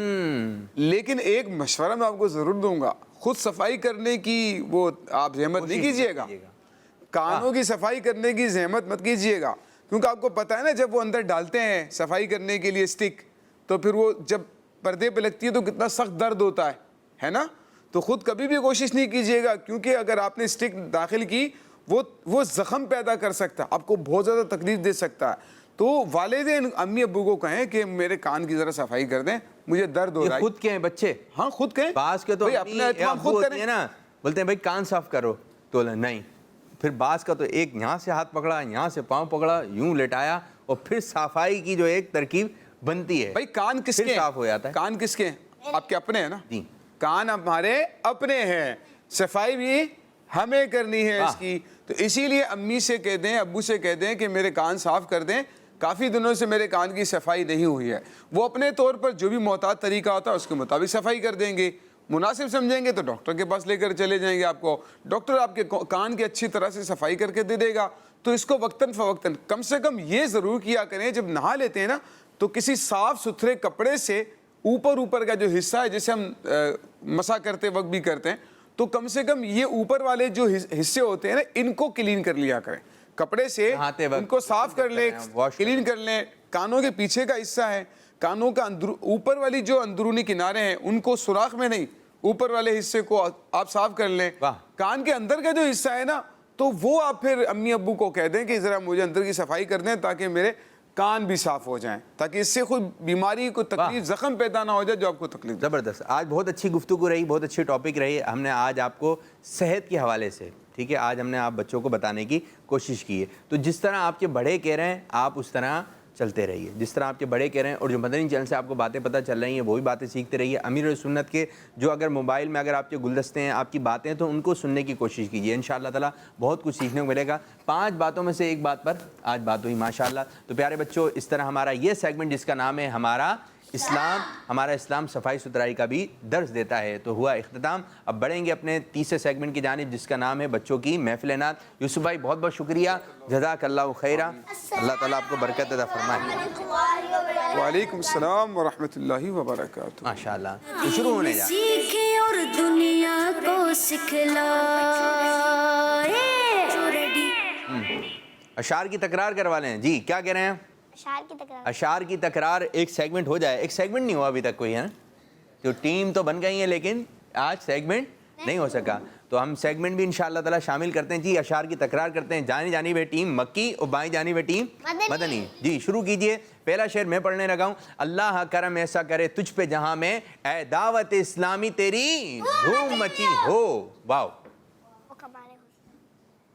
لیکن ایک مشورہ میں آپ کو ضرور دوں گا, خود صفائی کرنے کی وہ آپ زحمت نہیں کیجیے گا, کانوں کی صفائی کرنے کی زحمت مت کیجیے گا, کیونکہ آپ کو پتہ ہے نا جب وہ اندر ڈالتے ہیں صفائی کرنے کے لیے اسٹک, تو پھر وہ جب پردے پہ لگتی ہے تو کتنا سخت درد ہوتا ہے نا. تو خود کبھی بھی کوشش نہیں کیجیے گا, کیونکہ اگر آپ نے اسٹک داخل کی وہ زخم پیدا کر سکتا ہے, آپ کو بہت زیادہ تکلیف دے سکتا ہے. تو والدین امی ابو کو کہیں کہ میرے کان کی ذرا صفائی کر دیں, مجھے درد ہو رہا ہے. خود کہیں بچے, ہاں خود کہیں, بعض کے تو اپنا اہتمام خود کریں نا, بولتے ہیں بھائی کان صاف کرو, تو نہیں. پھر بعض کا تو ایک یہاں سے ہاتھ پکڑا, یہاں سے پاؤں پکڑا, یوں لٹایا, اور پھر صفائی کی جو ایک ترکیب بنتی ہے. بھائی کان کس کے صاف ہو جاتا ہے. کان کس کے آپ کے اپنے ہیں نا جی, کان ہمارے اپنے ہیں, صفائی بھی ہمیں کرنی ہے اس کی. تو اسی لیے امی سے کہہ دیں, ابو سے کہہ دیں کہ میرے کان صاف کر دیں, کافی دنوں سے میرے کان کی صفائی نہیں ہوئی ہے. وہ اپنے طور پر جو بھی محتاط طریقہ ہوتا ہے اس کے مطابق صفائی کر دیں گے. مناسب سمجھیں گے تو ڈاکٹر کے پاس لے کر چلے جائیں گے آپ کو, ڈاکٹر آپ کے کان کی اچھی طرح سے صفائی کر کے دے دے گا. تو اس کو وقتاً فوقتاً کم سے کم یہ ضرور کیا کریں, جب نہا لیتے ہیں نا تو کسی صاف ستھرے کپڑے سے اوپر کا جو حصہ ہے جسے ہم مسا کرتے وقت بھی کرتے ہیں, تو کم سے کم یہ اوپر والے جو حصے ہوتے ہیں نا ان کو کلین کر لیا کریں کپڑے سے, ان کو صاف کر لیں, کلین کر لیں. کانوں کے پیچھے کا حصہ ہے, کانوں کا اوپر والی جو اندرونی کنارے ہیں ان کو سوراخ میں نہیں, اوپر والے حصے کو آپ صاف کر لیں. کان کے اندر کا جو حصہ ہے نا تو وہ آپ پھر امی ابو کو کہہ دیں کہ ذرا مجھے اندر کی صفائی کر دیں تاکہ میرے کان بھی صاف ہو جائیں, تاکہ اس سے کوئی بیماری کو تکلیف زخم پیدا نہ ہو جائے جو آپ کو تکلیف. زبردست, آج بہت اچھی گفتگو رہی, بہت اچھی ٹاپک رہی. ہم نے آج آپ کو صحت کے حوالے سے, ٹھیک ہے, آج ہم نے آپ بچوں کو بتانے کی کوشش کی ہے. تو جس طرح آپ کے بڑے کہہ رہے ہیں آپ اس طرح چلتے رہیے, جس طرح آپ کے بڑے کہہ رہے ہیں, اور جو مدنی چینل سے آپ کو باتیں پتہ چل رہی ہیں وہی باتیں سیکھتے رہیے. امیر سنت کے جو اگر موبائل میں اگر آپ کے گلدستے ہیں, آپ کی باتیں ہیں, تو ان کو سننے کی کوشش کیجیے. انشاءاللہ تعالیٰ بہت کچھ سیکھنے کو ملے گا. 5 باتوں میں سے ایک بات پر آج بات ہوئی, ماشاءاللہ. تو پیارے بچوں, اس طرح ہمارا یہ سیگمنٹ جس کا نام ہے ہمارا اسلام صفائی ستھرائی کا بھی درس دیتا ہے, تو ہوا اختتام. اب بڑھیں گے اپنے تیسرے سیگمنٹ کی جانب جس کا نام ہے بچوں کی محفل نعت. یوسف بھائی بہت بہت شکریہ, جزاک اللہ خیرہ, اللہ تعالیٰ آپ کو برکت عطا فرمائے. وعلیکم السلام ورحمۃ اللہ وبرکاتہ. ماشاءاللہ, تو شروع ہونے جا. سیکھے اور دنیا کو سکھلائے. اشعار کی تکرار کروا لیں. جی کیا کہہ رہے ہیں؟ اشعار کی تکرار. ایک سیگمنٹ ہو جائے. ایک سیگمنٹ نہیں ہوا ابھی تک کوئی, ہے نا, جو ٹیم تو بن گئی ہے لیکن آج سیگمنٹ نہیں ہو سکا, تو ہم سیگمنٹ بھی انشاءاللہ تعالیٰ شامل کرتے ہیں. جی اشعار کی تکرار کرتے ہیں. دائیں جانب ہے ٹیم مکی اور بائیں جانب ہے ٹیم مدنی. جی شروع کیجئے. پہلا شعر میں پڑھنے لگا ہوں. اللہ کرم ایسا کرے تجھ پہ جہاں میں, اے دعوت اسلامی تیری دھوم مچی ہو. واو,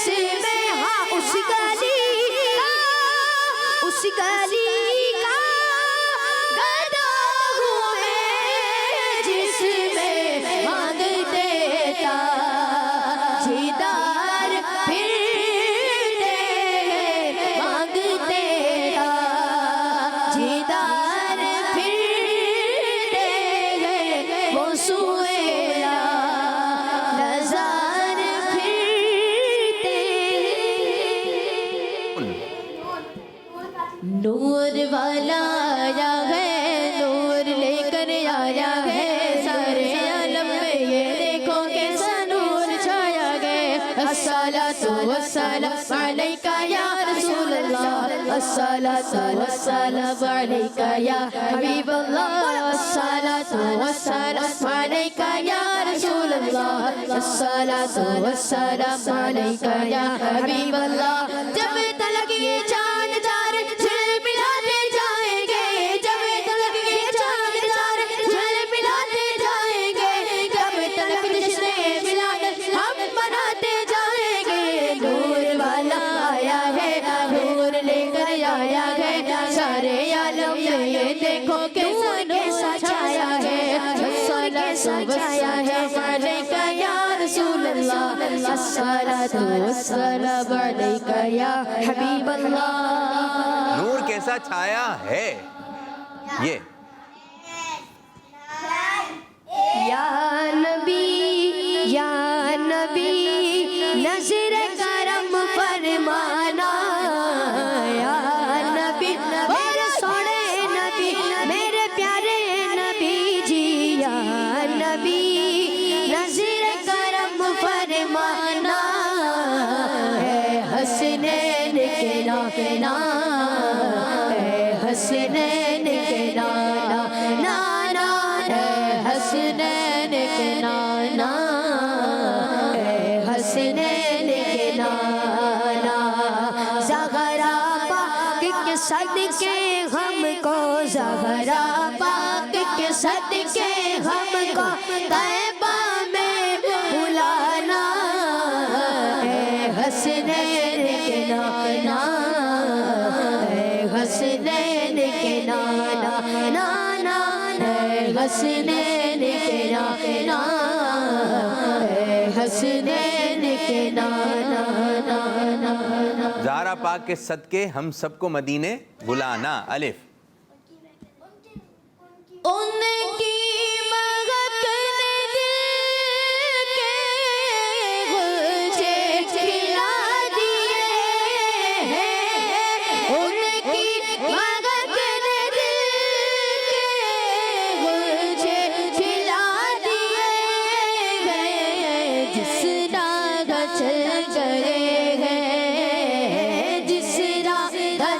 جس میں ہاں اس گلی کا گدا ہوئے جس میں مانگتے تھا جیدار پھرتے مانگتے تھا جیدار پھرتے وہ سوئے نظر پھرتے نور والا آیا ہے نور لے کر آیا ہے سارے عالم میں یہ دیکھو کیسا نور چھایا گئے الصلاۃ والسلام علیکہ یا رسول اللہ الصلاۃ والسلام علیکہ یا حبیب اللہ الصلاۃ والسلام علیکہ یا رسول اللہ الصلاۃ والسلام علیکہ یا حبیب اللہ جب تلک یہ چاند تارے جل ملاتے جائیں گے جب تلک یہ چاند تارے جل ملاتے جائیں گے جب تلک جشن ملاد ہم مناتے جائیں گے نور والا آیا ہے نور لے کر آیا ہے سارے عالم میں یہ دیکھو کیسا کیسا چھایا ہے الصلاۃ والسلام علیکہ یا رسول اللہ الصلاۃ والسلام علیکہ یا حبیب اللہ نور کیسا چھایا ہے یہ یا نبی نظر کرم فرمانا یا نبی میرے سونے نبی میرے پیارے نبی جی یا نبی نظر کرم فرمانا ہے حسنین کے نانا ہے حسنین کے نانا ہے حسنین کے نانا ہے حسنین کے نانا زہرا پاک کے صدقے ہم کو زہرا پاک کے صدقے ہم کو طیبہ میں بلانا ہے حسنین کے نانا ہے حسنین کے نانا ہے حسنین کے نانا ہے حسنین کے نانا زہرا پاک کے صدقے ہم سب کو مدینے بلانا الف ان کی مغک نے دل کے غنچے کھلا دیے ہیں ان کی مغک نے دل کے غنچے کھلا دیے ہیں جس راہ چل گئے ہیں جس راہ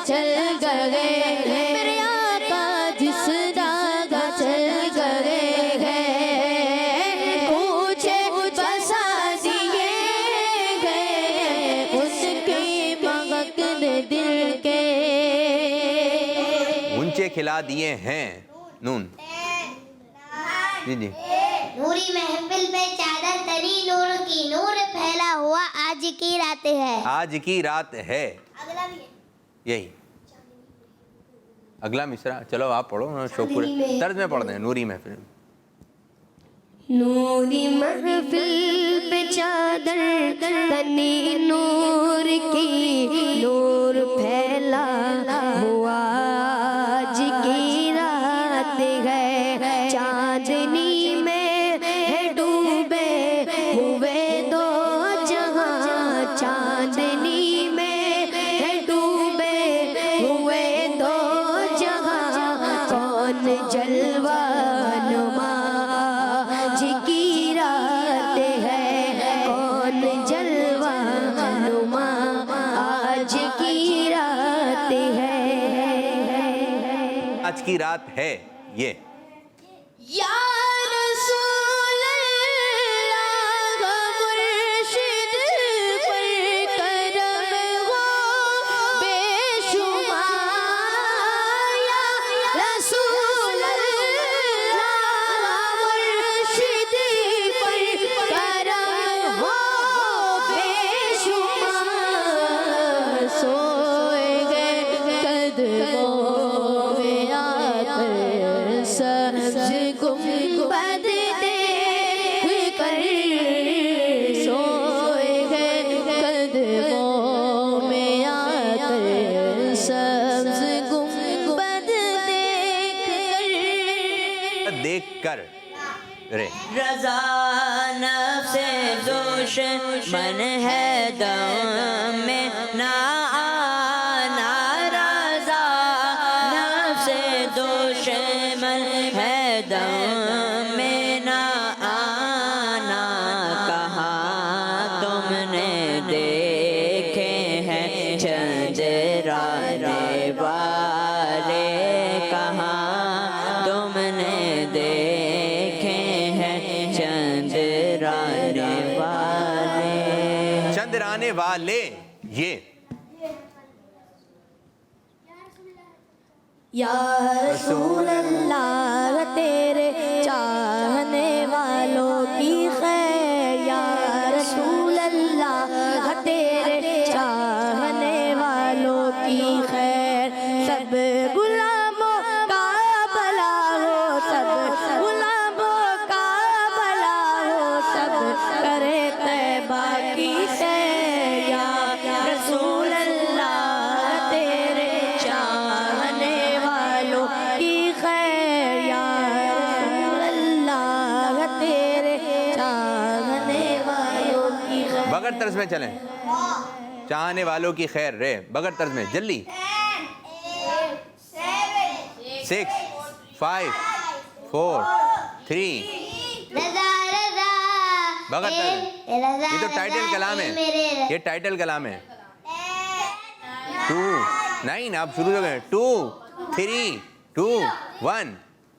چل گئے ہیں میرے آقا جس راہ چل گئے ہیں کوچے بسا دیے گئے اس کی مغک نے دل کے اونچے کھلا دیے ہیں نون جی جی نوری محفل پہ چادر تری نور کی نور پھیلا ہوا آج کی رات ہے آج کی رات ہے اگلا بھی ہے یہی اگلا مصرع چلو آپ پڑھو شوق پورے طرز میں پڑھ دیں نوری محفل نوری محفل پہ چادر تنی نور کی نور پھیلا ہوا آج کی رات ہے چاندنی میں ہے ڈوبے ہوئے دو جہاں چاندنی میں ہے ڈوبے ہوئے دو جہاں کون جلوہ نما آج کی رات ہے کون جلوہ نما آج کی رات ہے آج کی رات ہے یہ یا رسول اللہ مرشد پر کرم ہو بے شمار یا رسول اللہ مرشد پر کرم ہو بے شمار کر رے رضا نفس دشمن ہے دم میں نہ آنا رضا نفس دشمن ہے دم میں نہ آنا کہاں تم نے دیکھے ہیں چندرانے والے کہاں تم نے دیکھے ہیں چندرانے والے چندرانے والے یہ یا رسول اللہ تیرے چاہنے والوں کی خیر یا رسول اللہ تیرے چاہنے والوں کی خیر سب غلاموں کا بھلا ہو سب غلاموں کا بھلا ہو سب کرے طیبہ کی سیر یا رسول اللہ تیرے چاہنے والوں کی خیر یا رسول اللہ تیرے چاہنے والوں کی خیر بغیر طرز میں چلیں چاہنے والوں کی خیر رے بغیر طرز میں جلدی 6 5 4 3 بغیر طرز یہ تو ٹائٹل کلام ہے یہ ٹائٹل کلام ہے 2 9 آپ شروع ہو گئے 2 3 2 1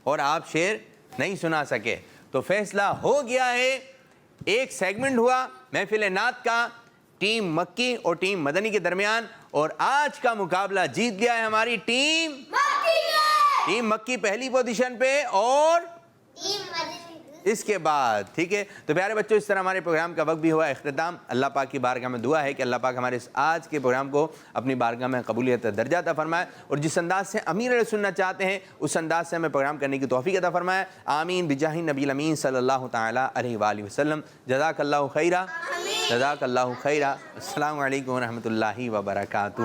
اور آپ شعر نہیں سنا سکے تو فیصلہ ہو گیا ہے ایک سیگمنٹ ہوا محفل نعت کا ٹیم مکی اور ٹیم مدنی کے درمیان اور آج کا مقابلہ جیت گیا ہے ہماری ٹیم مکی پہلی پوزیشن پہ اور اس کے بعد ٹھیک ہے تو پیارے بچوں اس طرح ہمارے پروگرام کا وقت بھی ہوا اختتام اللہ پاک کی بارگاہ میں دعا ہے کہ اللہ پاک ہمارے اس آج کے پروگرام کو اپنی بارگاہ میں قبولیت درجہ عطا فرمائے اور جس انداز سے امیر علیہ سنت چاہتے ہیں اس انداز سے ہمیں پروگرام کرنے کی توفیق عطا فرمائے آمین بجاہ نبی الامین صلی اللہ تعالیٰ علیہ وآلہ وسلم جزاک اللہ خیرہ جزاک اللہ خیرہ السلام علیکم ورحمۃ اللہ وبرکاتہ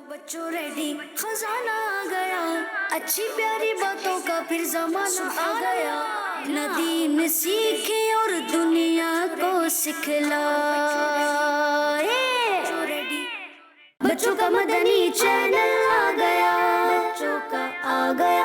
بچوں ریڈی خزانہ آ گیا اچھی پیاری باتوں کا پھر زمانہ آ گیا نہ دین سیکھے اور دنیا کو سکھلائے بچوں کا مدنی چینل آ گیا بچوں کا آ گیا